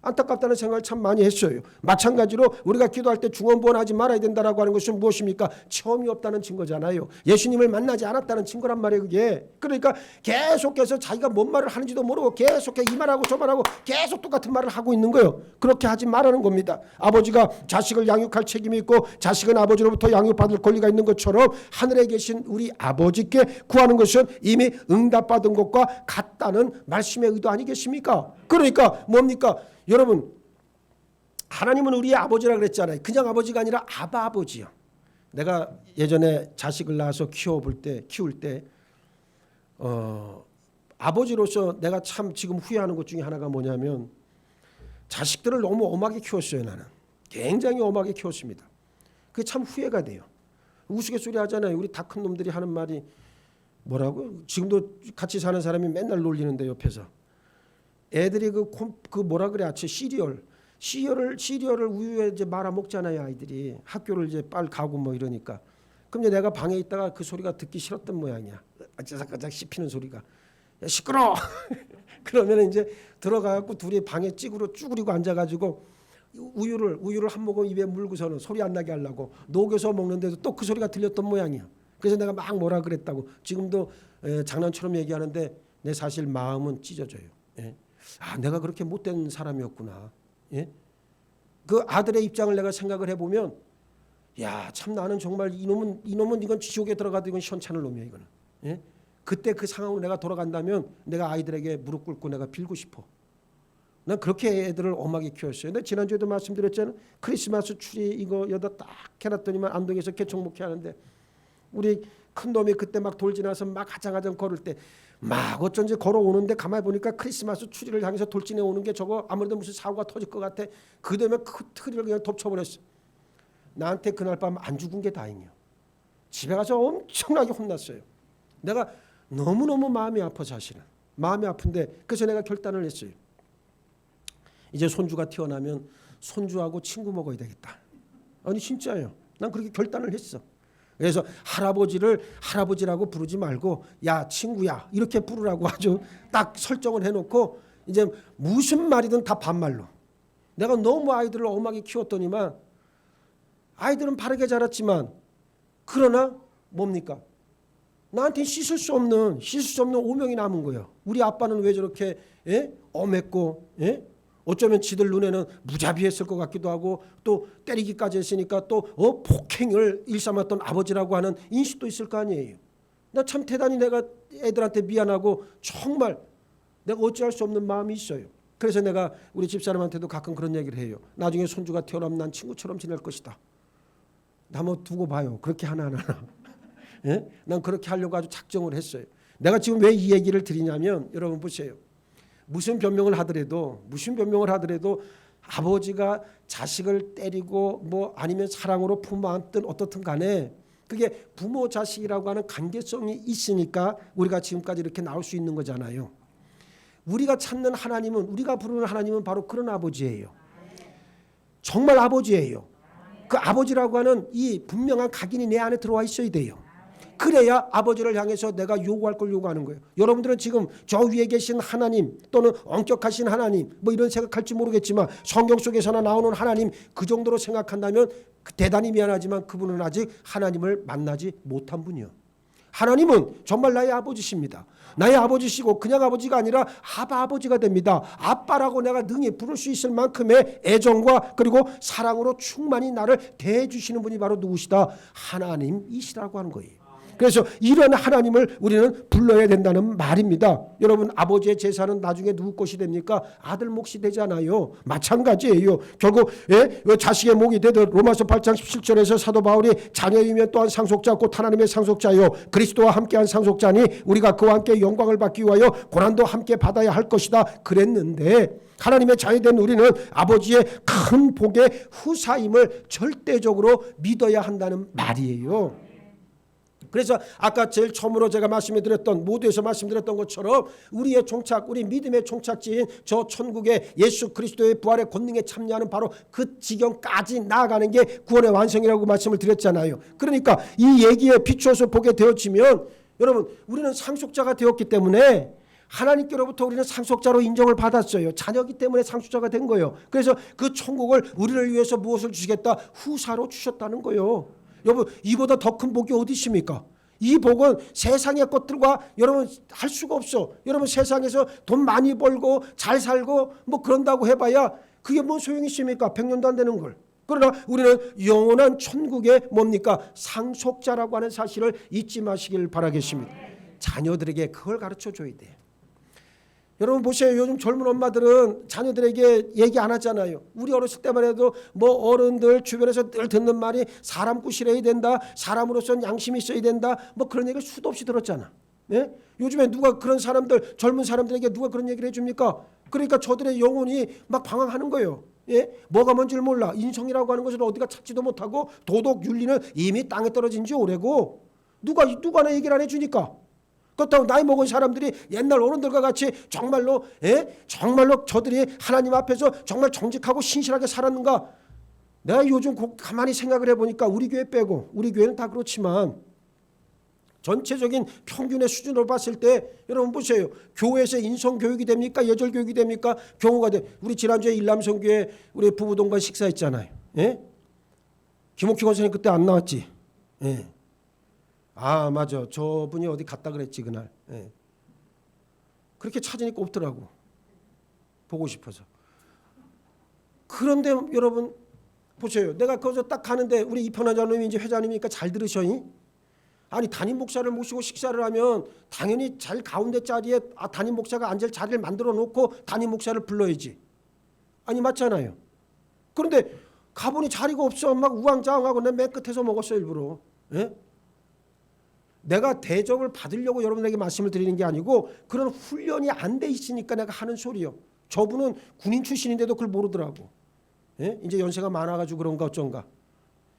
안타깝다는 생각을 참 많이 했어요. 마찬가지로 우리가 기도할 때 중언부언하지 말아야 된다라고 하는 것은 무엇입니까? 체험이 없다는 증거잖아요. 예수님을 만나지 않았다는 증거란 말이에요, 그게. 그러니까 계속해서 자기가 뭔 말을 하는지도 모르고 계속해서 이 말하고 저 말하고 계속 똑같은 말을 하고 있는 거예요. 그렇게 하지 말라는 겁니다. 아버지가 자식을 양육할 책임이 있고 자식은 아버지로부터 양육받을 권리가 있는 것처럼 하늘에 계신 우리 아버지께 구하는 것은 이미 응답받은 것과 같다는 말씀의 의도 아니겠습니까? 그러니까 뭡니까? 여러분, 하나님은 우리의 아버지라 그랬잖아요. 그냥 아버지가 아니라 아바 아버지요. 내가 예전에 자식을 낳아서 키울 때 아버지로서 내가 참 지금 후회하는 것 중에 하나가 뭐냐면 자식들을 너무 엄하게 키웠어요. 나는 굉장히 엄하게 키웠습니다. 그게 참 후회가 돼요. 우스갯소리 하잖아요. 우리 다 큰 놈들이 하는 말이 뭐라고? 지금도 같이 사는 사람이 맨날 놀리는데 옆에서 애들이 그 뭐라 그래? 시리얼 시리얼을 우유에 이제 말아 먹잖아요. 아이들이 학교를 이제 빨리 가고 뭐 이러니까. 그럼 이제 내가 방에 있다가 그 소리가 듣기 싫었던 모양이야. 아짜삭아짝 씹히는 소리가. 야, 시끄러. 그러면 이제 들어가갖고 둘이 방에 쭈그리고 앉아가지고 우유를 한 모금 입에 물고서는 소리 안 나게 하려고 녹여서 먹는데도 또 그 소리가 들렸던 모양이야. 그래서 내가 막 뭐라 그랬다고. 지금도 장난처럼 얘기하는데 내 사실 마음은 찢어져요. 예? 아, 내가 그렇게 못된 사람이었구나. 예? 그 아들의 입장을 내가 생각을 해보면, 야, 참 나는 정말 이놈은 이건 지옥에 들어가도 이건 시원찮을 놈이야 이거는. 예? 그때 그 상황으로 내가 돌아간다면 내가 아이들에게 무릎 꿇고 내가 빌고 싶어. 난 그렇게 애들을 엄하게 키웠어요. 근데 지난주에도 말씀드렸잖아요. 크리스마스 추리 이거 여기다 딱 해놨더니만 안동에서 개총목회 하는데 우리 큰 놈이 그때 막 돌 지나서 막 가장가장 걸을 때 막 어쩐지 걸어오는데 가만히 보니까 크리스마스 추리를 향해서 돌진해 오는 게 저거 아무래도 무슨 사고가 터질 것 같아. 그 다음에 그 트리를 그냥 덮쳐버렸어. 나한테 그날 밤 안 죽은 게 다행이야. 집에 가서 엄청나게 혼났어요. 내가 너무너무 마음이 아파 사실은. 마음이 아픈데 그래서 내가 결단을 했어요. 이제 손주가 태어나면 손주하고 친구 먹어야 되겠다. 아니 진짜예요. 난 그렇게 결단을 했어. 그래서 할아버지라고 부르지 말고 야 친구야 이렇게 부르라고 아주 딱 설정을 해놓고 이제 무슨 말이든 다 반말로. 내가 너무 아이들을 엄하게 키웠더니만 아이들은 바르게 자랐지만 그러나 뭡니까? 나한테 씻을 수 없는 오명이 남은 거예요. 우리 아빠는 왜 저렇게 엄했고 어쩌면 지들 눈에는 무자비했을 것 같기도 하고 또 때리기까지 했으니까 또 폭행을 일삼았던 아버지라고 하는 인식도 있을 거 아니에요. 나 참 대단히 내가 애들한테 미안하고 정말 내가 어찌할 수 없는 마음이 있어요. 그래서 내가 우리 집사람한테도 가끔 그런 얘기를 해요. 나중에 손주가 태어나면 난 친구처럼 지낼 것이다. 나 뭐 두고 봐요. 그렇게 하나하나. 예? 난 그렇게 하려고 아주 작정을 했어요. 내가 지금 왜 이 얘기를 드리냐면 여러분 보세요. 무슨 변명을 하더라도 아버지가 자식을 때리고 뭐 아니면 사랑으로 품어안든 어떻든 간에 그게 부모 자식이라고 하는 관계성이 있으니까 우리가 지금까지 이렇게 나올 수 있는 거잖아요. 우리가 찾는 하나님은 우리가 부르는 하나님은 바로 그런 아버지예요. 정말 아버지예요. 그 아버지라고 하는 이 분명한 각인이 내 안에 들어와 있어야 돼요. 그래야 아버지를 향해서 내가 요구할 걸 요구하는 거예요. 여러분들은 지금 저 위에 계신 하나님 또는 엄격하신 하나님 뭐 이런 생각할지 모르겠지만 성경 속에서나 나오는 하나님 그 정도로 생각한다면 대단히 미안하지만 그분은 아직 하나님을 만나지 못한 분이요. 하나님은 정말 나의 아버지십니다. 나의 아버지시고 그냥 아버지가 아니라 아버지가 됩니다. 아빠라고 내가 능히 부를 수 있을 만큼의 애정과 그리고 사랑으로 충만히 나를 대해주시는 분이 바로 누구시다? 하나님이시라고 하는 거예요. 그래서 이런 하나님을 우리는 불러야 된다는 말입니다. 여러분 아버지의 제사는 나중에 누구 것이 됩니까? 아들 몫이 되잖아요. 마찬가지예요. 결국 자식의 목이 되듯 로마서 8장 17절에서 사도 바울이 자녀이면 또한 상속자 곧 하나님의 상속자요 그리스도와 함께한 상속자니 우리가 그와 함께 영광을 받기 위하여 고난도 함께 받아야 할 것이다 그랬는데 하나님의 자녀된 우리는 아버지의 큰 복의 후사임을 절대적으로 믿어야 한다는 말이에요. 그래서 아까 제일 처음으로 제가 말씀드렸던 모두에서 말씀드렸던 것처럼 우리의 종착, 우리 믿음의 종착지인 저 천국의 예수 그리스도의 부활의 권능에 참여하는 바로 그 지경까지 나아가는 게 구원의 완성이라고 말씀을 드렸잖아요. 그러니까 이 얘기에 비추어서 보게 되어지면 여러분 우리는 상속자가 되었기 때문에 하나님께로부터 우리는 상속자로 인정을 받았어요. 자녀이기 때문에 상속자가 된 거예요. 그래서 그 천국을 우리를 위해서 무엇을 주시겠다? 후사로 주셨다는 거예요. 여러분 이보다 더 큰 복이 어디 있습니까? 이 복은 세상의 것들과 여러분 할 수가 없어. 여러분 세상에서 돈 많이 벌고 잘 살고 뭐 그런다고 해봐야 그게 뭔 소용이 있습니까? 100년도 안 되는 걸. 그러나 우리는 영원한 천국의 뭡니까? 상속자라고 하는 사실을 잊지 마시길 바라겠습니다. 자녀들에게 그걸 가르쳐줘야 돼. 여러분 보세요. 요즘 젊은 엄마들은 자녀들에게 얘기 안 하잖아요. 우리 어렸을 때만 해도 뭐 어른들 주변에서 늘 듣는 말이 사람 꾸시려야 된다. 사람으로서는 양심이 있어야 된다. 뭐 그런 얘기를 수도 없이 들었잖아. 네? 요즘에 누가 그런 사람들 젊은 사람들에게 누가 그런 얘기를 해줍니까? 그러니까 저들의 영혼이 막 방황하는 거예요. 예? 뭐가 뭔지를 몰라. 인성이라고 하는 것을 어디가 찾지도 못하고 도덕 윤리는 이미 땅에 떨어진 지 오래고 누가 나 얘기를 안 해주니까 그렇다고 나이 먹은 사람들이 옛날 어른들과 같이 정말로 정말로 저들이 하나님 앞에서 정말 정직하고 신실하게 살았는가? 내가 요즘 가만히 생각을 해보니까 우리 교회 빼고, 우리 교회는 다 그렇지만 전체적인 평균의 수준으로 봤을 때 여러분 보세요. 교회에서 인성교육이 됩니까? 예절교육이 됩니까? 경우가 돼. 우리 지난주에 일남성교회 우리 부부동반 식사했잖아요. 예? 김옥희 권사님 그때 안 나왔지? 예. 아 맞아. 저분이 어디 갔다 그랬지 그날. 예. 그렇게 찾으니까 없더라고. 보고 싶어서. 그런데 여러분 보세요. 내가 거기서 딱 가는데 우리 이편환 장로님이 이제 회장님이니까 잘 들으셔니? 아니 담임 목사를 모시고 식사를 하면 당연히 잘 가운데 자리에 담임 목사가 앉을 자리를 만들어 놓고 담임 목사를 불러야지. 아니 맞잖아요. 그런데 가보니 자리가 없어. 막 우왕좌왕하고 내 맨 끝에서 먹었어 일부러. 예? 내가 대접을 받으려고 여러분에게 말씀을 드리는 게 아니고 그런 훈련이 안 돼 있으니까 내가 하는 소리요. 저분은 군인 출신인데도 그걸 모르더라고. 예? 이제 연세가 많아가지고 그런가 어쩐가.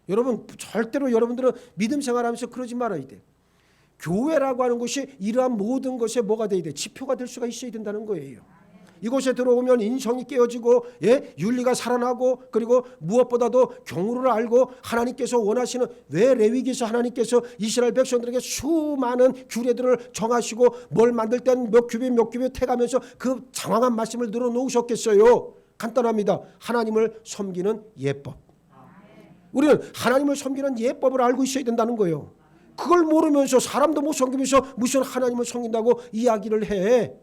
여러분 절대로 여러분들은 믿음 생활하면서 그러지 말아야 돼. 교회라고 하는 것이 이러한 모든 것에 뭐가 돼야 돼? 지표가 될 수가 있어야 된다는 거예요. 이곳에 들어오면 인성이 깨어지고 윤리가 살아나고 그리고 무엇보다도 경우를 알고 하나님께서 원하시는 왜 레위기에서 하나님께서 이스라엘 백성들에게 수많은 규례들을 정하시고 뭘 만들 땐 몇 규빗 태가면서 그 장황한 말씀을 늘어놓으셨겠어요. 간단합니다. 하나님을 섬기는 예법. 우리는 하나님을 섬기는 예법을 알고 있어야 된다는 거예요. 그걸 모르면서 사람도 못 섬기면서 무슨 하나님을 섬긴다고 이야기를 해.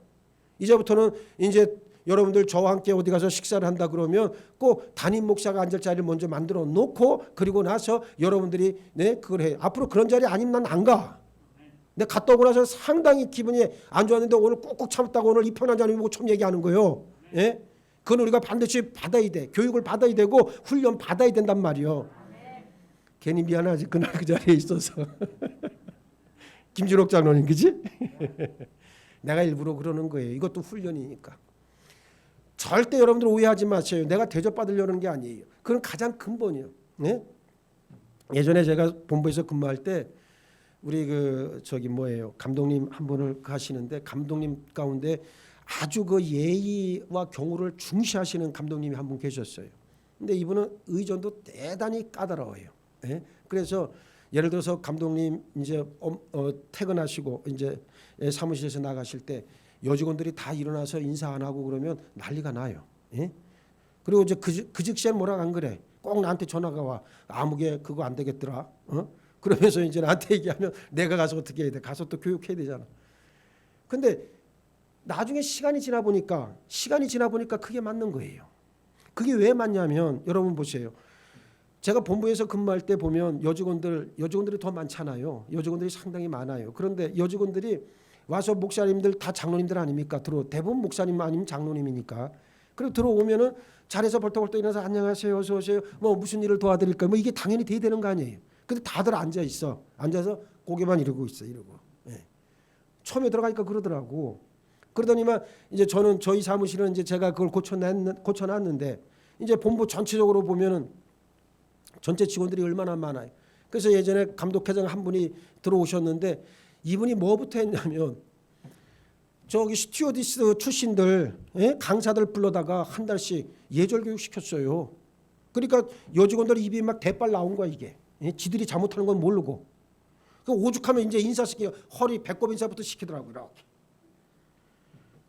이제부터는 이제 여러분들 저와 함께 어디 가서 식사를 한다 그러면 꼭 담임 목사가 앉을 자리를 먼저 만들어 놓고 그리고 나서 여러분들이 그걸 해. 앞으로 그런 자리 아니면 난 안 가. 내가 갔다 오고 나서 상당히 기분이 안 좋았는데 오늘 꾹꾹 참았다고 오늘 이편환 장로님 보고 처음 얘기하는 거예요. 예? 그건 우리가 반드시 받아야 돼. 교육을 받아야 되고 훈련 받아야 된단 말이요. 괜히 미안하지 그날 그 자리에 있어서. 김준옥 장로님 그지? 내가 일부러 그러는 거예요. 이것도 훈련이니까. 절대 여러분들 오해하지 마세요. 내가 대접받으려는 게 아니에요. 그건 가장 근본이에요. 네? 예전에 제가 본부에서 근무할 때 우리 감독님 한 분을 가시는데 감독님 가운데 아주 그 예의와 경우를 중시하시는 감독님이 한 분 계셨어요. 근데 이분은 의전도 대단히 까다로워요. 네? 그래서 예를 들어서 감독님 이제 퇴근하시고 이제 사무실에서 나가실 때 여직원들이 다 일어나서 인사 안 하고 그러면 난리가 나요. 예? 그리고 이제 그 즉시에 뭐라고 안 그래. 꼭 나한테 전화가 와. 아무개 그거 안 되겠더라. 그러면서 이제 나한테 얘기하면 내가 가서 어떻게 해야 돼. 가서 또 교육해야 되잖아. 근데 나중에 시간이 지나 보니까 그게 맞는 거예요. 그게 왜 맞냐면 여러분 보세요. 제가 본부에서 근무할 때 보면 여직원들이 더 많잖아요. 여직원들이 상당히 많아요. 그런데 여직원들이 와서 목사님들 다 장로님들 아닙니까? 대부분 목사님 아니면 장로님이니까. 그리고 들어오면은 자리에서 벌떡벌떡 일어나서 안녕하세요, 어서 오세요. 뭐 무슨 일을 도와드릴까요? 뭐 이게 당연히 돼야 되는 거 아니에요. 근데 다들 앉아 있어. 앉아서 고개만 이러고 있어, 이러고. 예. 처음에 들어가니까 그러더라고. 그러더니만 이제 저희 사무실은 이제 제가 그걸 고쳐놨는데 이제 본부 전체적으로 보면은 전체 직원들이 얼마나 많아요. 그래서 예전에 감독회장 한 분이 들어오셨는데 이분이 뭐부터 했냐면 저기 스튜어디스 출신들 강사들 불러다가 한 달씩 예절교육 시켰어요. 그러니까 여직원들 입이 막 대빨 나온 거야 이게. 지들이 잘못하는 건 모르고. 그 오죽하면 이제 인사시키고 허리 배꼽 인사부터 시키더라고요. 이렇게.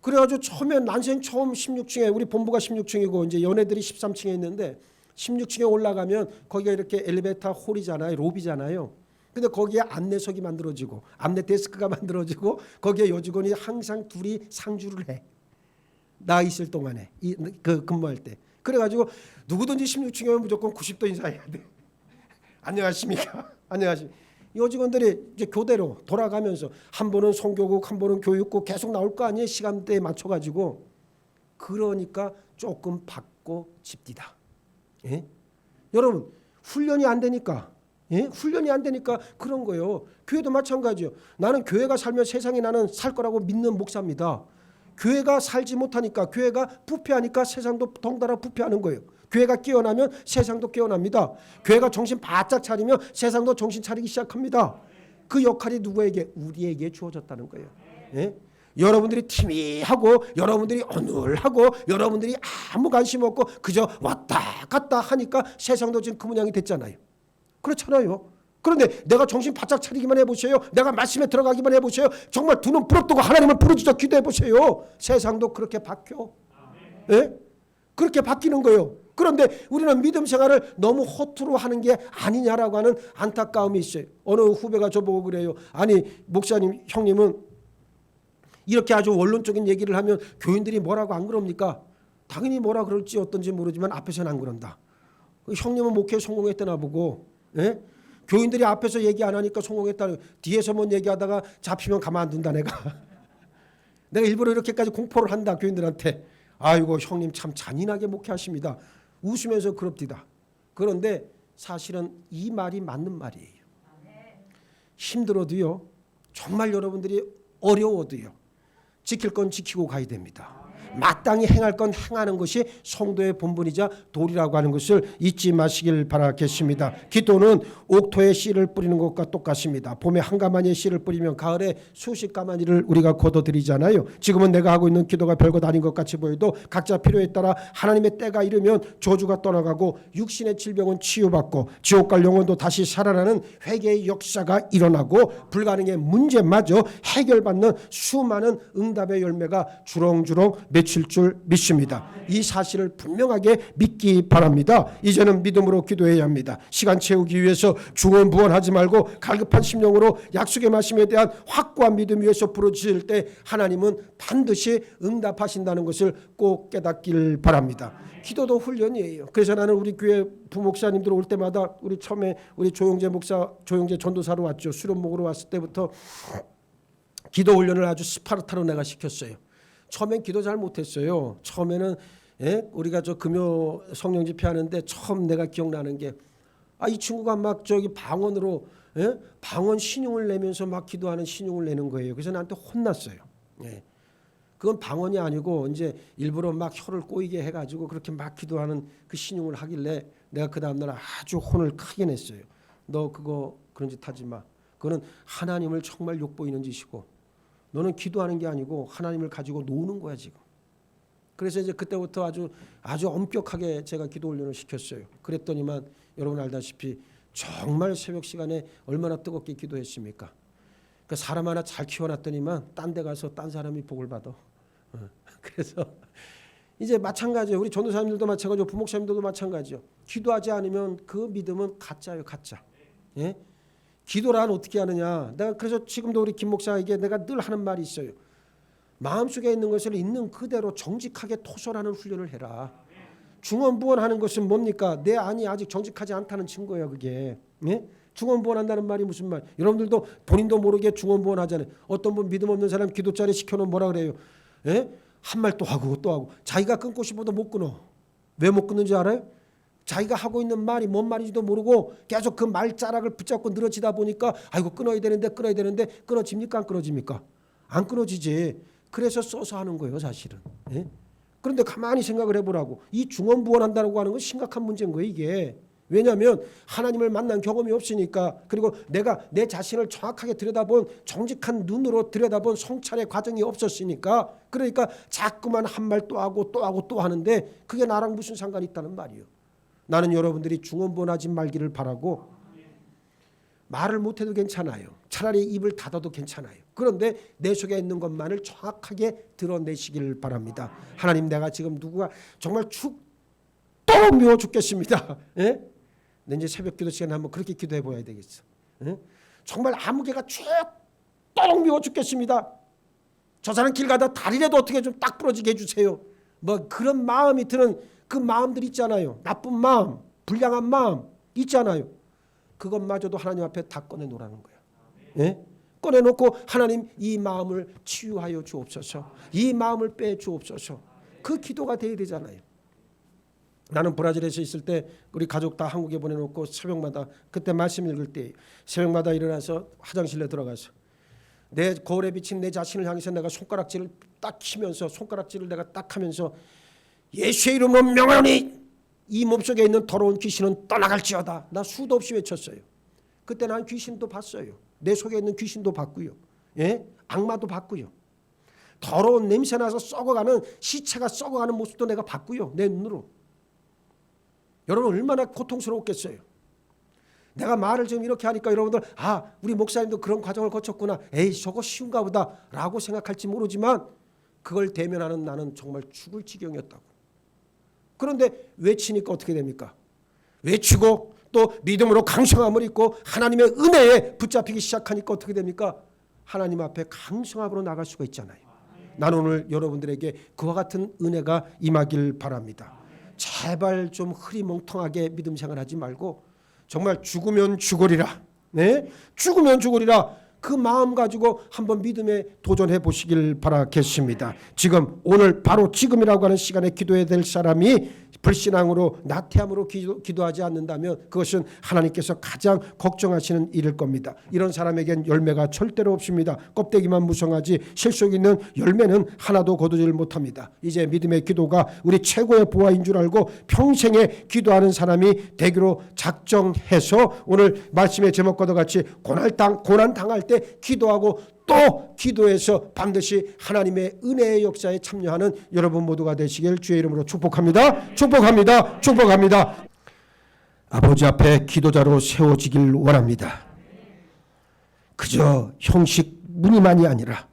그래가지고 처음에 난생 처음 16층에 우리 본부가 16층이고 이제 연애들이 13층에 있는데 16층에 올라가면 거기가 이렇게 엘리베이터 홀이잖아요. 로비잖아요. 근데 거기에 안내석이 만들어지고 안내 데스크가 만들어지고 거기에 여직원이 항상 둘이 상주를 해. 나 있을 동안에 그 근무할 때. 그래가지고 누구든지 16층에 오면 무조건 90도 인사해야 돼. 안녕하십니까? 안녕하십니까? 여직원들이 이제 교대로 돌아가면서 한 번은 성교국, 한 번은 교육국 계속 나올 거 아니에요? 시간대에 맞춰가지고. 그러니까 조금 받고 집디다. 예? 여러분 훈련이 안 되니까 훈련이 안 되니까 그런 거예요. 교회도 마찬가지요. 나는 교회가 살면 세상에 나는 살 거라고 믿는 목사입니다. 교회가 살지 못하니까 교회가 부패하니까 세상도 덩달아 부패하는 거예요. 교회가 깨어나면 세상도 깨어납니다. 교회가 정신 바짝 차리면 세상도 정신 차리기 시작합니다. 그 역할이 누구에게? 우리에게 주어졌다는 거예요. 예? 여러분들이 팀이하고 여러분들이 어눌하고 여러분들이 아무 관심 없고 그저 왔다 갔다 하니까 세상도 지금 그 모양이 됐잖아요. 그렇잖아요. 그런데 내가 정신 바짝 차리기만 해보세요. 내가 말씀에 들어가기만 해보세요. 정말 두 눈 부릅뜨고 하나님을 부르짖어 기도해보세요. 세상도 그렇게 바뀌어. 예? 그렇게 바뀌는 거예요. 그런데 우리는 믿음 생활을 너무 허투루 하는 게 아니냐라고 하는 안타까움이 있어요. 어느 후배가 저보고 그래요. 아니 목사님 형님은 이렇게 아주 원론적인 얘기를 하면 교인들이 뭐라고 안 그럽니까? 당연히 뭐라 그럴지 어떤지 모르지만 앞에서는 안 그런다. 형님은 목회에 성공했다나 보고 예? 교인들이 앞에서 얘기 안 하니까 성공했다는 뒤에서 뭔 얘기하다가 잡히면 가만 안 둔다 내가. 내가 일부러 이렇게까지 공포를 한다 교인들한테. 아이고 형님 참 잔인하게 목회하십니다. 웃으면서 그럽디다. 그런데 사실은 이 말이 맞는 말이에요. 힘들어도요. 정말 여러분들이 어려워도요. 지킬 건 지키고 가야 됩니다. 마땅히 행할 건 행하는 것이 성도의 본분이자 도리라고 하는 것을 잊지 마시길 바라겠습니다. 기도는 옥토에 씨를 뿌리는 것과 똑같습니다. 봄에 한 가마니의 씨를 뿌리면 가을에 수십 가마니를 우리가 거둬들이잖아요. 지금은 내가 하고 있는 기도가 별것 아닌 것 같이 보여도 각자 필요에 따라 하나님의 때가 이르면 저주가 떠나가고 육신의 질병은 치유받고 지옥 갈 영혼도 다시 살아나는 회개의 역사가 일어나고 불가능의 문제마저 해결받는 수많은 응답의 열매가 주렁주렁 맺힐 줄 믿습니다. 이 사실을 분명하게 믿기 바랍니다. 이제는 믿음으로 기도해야 합니다. 시간 채우기 위해서 중언부언하지 말고 갈급한 심령으로 약속의 말씀에 대한 확고한 믿음 위에서 부르짖을 때 하나님은 반드시 응답하신다는 것을 꼭 깨닫길 바랍니다. 기도도 훈련이에요. 그래서 나는 우리 교회 부목사님들 올 때마다 우리 처음에 우리 조용재 목사, 조용재 전도사로 왔죠. 수련 목으로 왔을 때부터 기도 훈련을 아주 스파르타로 내가 시켰어요. 처음엔 기도 잘 못했어요. 처음에는 우리가 저 금요 성령 집회하는데 처음 내가 기억나는 게 이 친구가 막 저기 방언으로 방언 신용을 내면서 막 기도하는 신용을 내는 거예요. 그래서 나한테 혼났어요. 그건 방언이 아니고 이제 일부러 막 혀를 꼬이게 해가지고 그렇게 막 기도하는 그 신용을 하길래 내가 그 다음날 아주 혼을 크게 냈어요. 너 그거 그런 짓 하지 마. 그거는 하나님을 정말 욕보이는 짓이고 너는 기도하는 게 아니고 하나님을 가지고 노는 거야 지금. 그래서 이제 그때부터 아주 엄격하게 제가 기도 훈련을 시켰어요. 그랬더니만 여러분 알다시피 정말 새벽 시간에 얼마나 뜨겁게 기도했습니까? 그 사람 하나 잘 키워놨더니만 딴 데 가서 딴 사람이 복을 받아. 그래서 이제 마찬가지예요. 우리 전도사님들도 마찬가지고 부목사님들도 마찬가지요. 기도하지 않으면 그 믿음은 가짜예요, 가짜. 예? 기도란 어떻게 하느냐. 내가 그래서 지금도 우리 김 목사에게 내가 늘 하는 말이 있어요. 마음속에 있는 것을 있는 그대로 정직하게 토설하는 훈련을 해라. 중언부언하는 것은 뭡니까? 내 안이 아직 정직하지 않다는 증거예요. 그게. 예? 중언부언한다는 말이 무슨 말? 여러분들도 본인도 모르게 중언부언하잖아요. 어떤 분 믿음 없는 사람 기도자리 시켜놓으면 뭐라 그래요? 예? 한 말 또 하고 또 하고. 자기가 끊고 싶어도 못 끊어. 왜 못 끊는지 알아요? 자기가 하고 있는 말이 뭔 말인지도 모르고 계속 그 말자락을 붙잡고 늘어지다 보니까 아이고 끊어야 되는데 끊어집니까? 안 끊어집니까? 안 끊어지지. 그래서 써서 하는 거예요 사실은. 예? 그런데 가만히 생각을 해보라고. 이 중언부언한다고 하는 건 심각한 문제인 거예요 이게. 왜냐하면 하나님을 만난 경험이 없으니까 그리고 내가 내 자신을 정확하게 들여다본 정직한 눈으로 들여다본 성찰의 과정이 없었으니까 그러니까 자꾸만 한 말 또 하고 또 하고 또 하는데 그게 나랑 무슨 상관이 있다는 말이에요. 나는 여러분들이 중언부언하지 말기를 바라고 말을 못해도 괜찮아요. 차라리 입을 닫아도 괜찮아요. 그런데 내 속에 있는 것만을 정확하게 드러내시길 바랍니다. 하나님 내가 지금 누구가 정말 죽도록 미워 죽겠습니다. 예? 이제 새벽 기도 시간에 한번 그렇게 기도해 보아야 되겠어. 예? 정말 아무개가 죽도록 미워 죽겠습니다. 저 사람 길 가다 다리라도 어떻게 좀 딱 부러지게 해주세요. 뭐 그런 마음이 드는 그 마음들 있잖아요. 나쁜 마음, 불량한 마음 있잖아요. 그것마저도 하나님 앞에 다 꺼내놓으라는 거예요. 예? 꺼내놓고 하나님 이 마음을 치유하여 주옵소서. 이 마음을 빼주옵소서. 그 기도가 돼야 되잖아요. 나는 브라질에서 있을 때 우리 가족 다 한국에 보내놓고 새벽마다 그때 말씀 읽을 때 새벽마다 일어나서 화장실에 들어가서 내 거울에 비친 내 자신을 향해서 내가 손가락질을 딱 치면서 손가락질을 내가 딱 하면서 예수의 이름으로 명하노니 이 몸속에 있는 더러운 귀신은 떠나갈지어다. 나 수도 없이 외쳤어요. 그때 난 귀신도 봤어요. 내 속에 있는 귀신도 봤고요. 예? 악마도 봤고요. 더러운 냄새나서 썩어가는 시체가 썩어가는 모습도 내가 봤고요. 내 눈으로. 여러분 얼마나 고통스러웠겠어요. 내가 말을 지금 이렇게 하니까 여러분들 우리 목사님도 그런 과정을 거쳤구나. 에이 저거 쉬운가 보다 라고 생각할지 모르지만 그걸 대면하는 나는 정말 죽을 지경이었다고. 그런데 외치니까 어떻게 됩니까? 외치고 또 믿음으로 강성함을 입고 하나님의 은혜에 붙잡히기 시작하니까 어떻게 됩니까? 하나님 앞에 강성함으로 나갈 수가 있잖아요. 나는 오늘 여러분들에게 그와 같은 은혜가 임하길 바랍니다. 제발 좀 흐리멍텅하게 믿음 생활하지 말고 정말 죽으면 죽으리라. 네? 죽으면 죽으리라. 그 마음 가지고 한번 믿음에 도전해 보시길 바라겠습니다. 지금 오늘 바로 지금이라고 하는 시간에 기도해야 될 사람이 불신앙으로 나태함으로 기도하지 않는다면 그것은 하나님께서 가장 걱정하시는 일일 겁니다. 이런 사람에겐 열매가 절대로 없습니다. 껍데기만 무성하지 실속 있는 열매는 하나도 거두질 못합니다. 이제 믿음의 기도가 우리 최고의 보화인 줄 알고 평생에 기도하는 사람이 되기로 작정해서 오늘 말씀의 제목과도 같이 고난 당할 때 기도하고 또 기도해서 반드시 하나님의 은혜의 역사에 참여하는 여러분 모두가 되시길 주의 이름으로 축복합니다. 축복합니다. 축복합니다. 아버지 앞에 기도자로 세워지길 원합니다. 그저 형식 무늬만이 아니라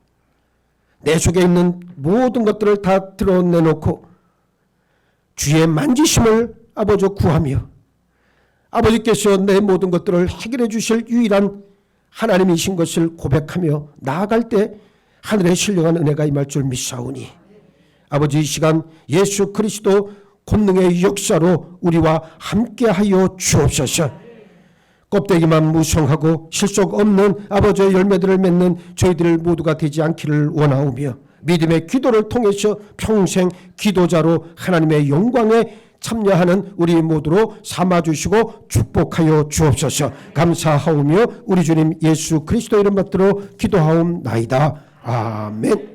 내 속에 있는 모든 것들을 다 드러내놓고 주의 만지심을 아버지 구하며 아버지께서 내 모든 것들을 해결해 주실 유일한 하나님이신 것을 고백하며 나아갈 때 하늘의 신령한 은혜가 임할 줄 믿사오니 아버지 이 시간 예수 그리스도 권능의 역사로 우리와 함께하여 주옵소서. 껍데기만 무성하고 실속 없는 아버지의 열매들을 맺는 저희들 모두가 되지 않기를 원하오며 믿음의 기도를 통해서 평생 기도자로 하나님의 영광에 참여하는 우리 모두로 삼아주시고 축복하여 주옵소서. 감사하오며 우리 주님 예수 그리스도 이름 받들어 기도하옵나이다. 아멘.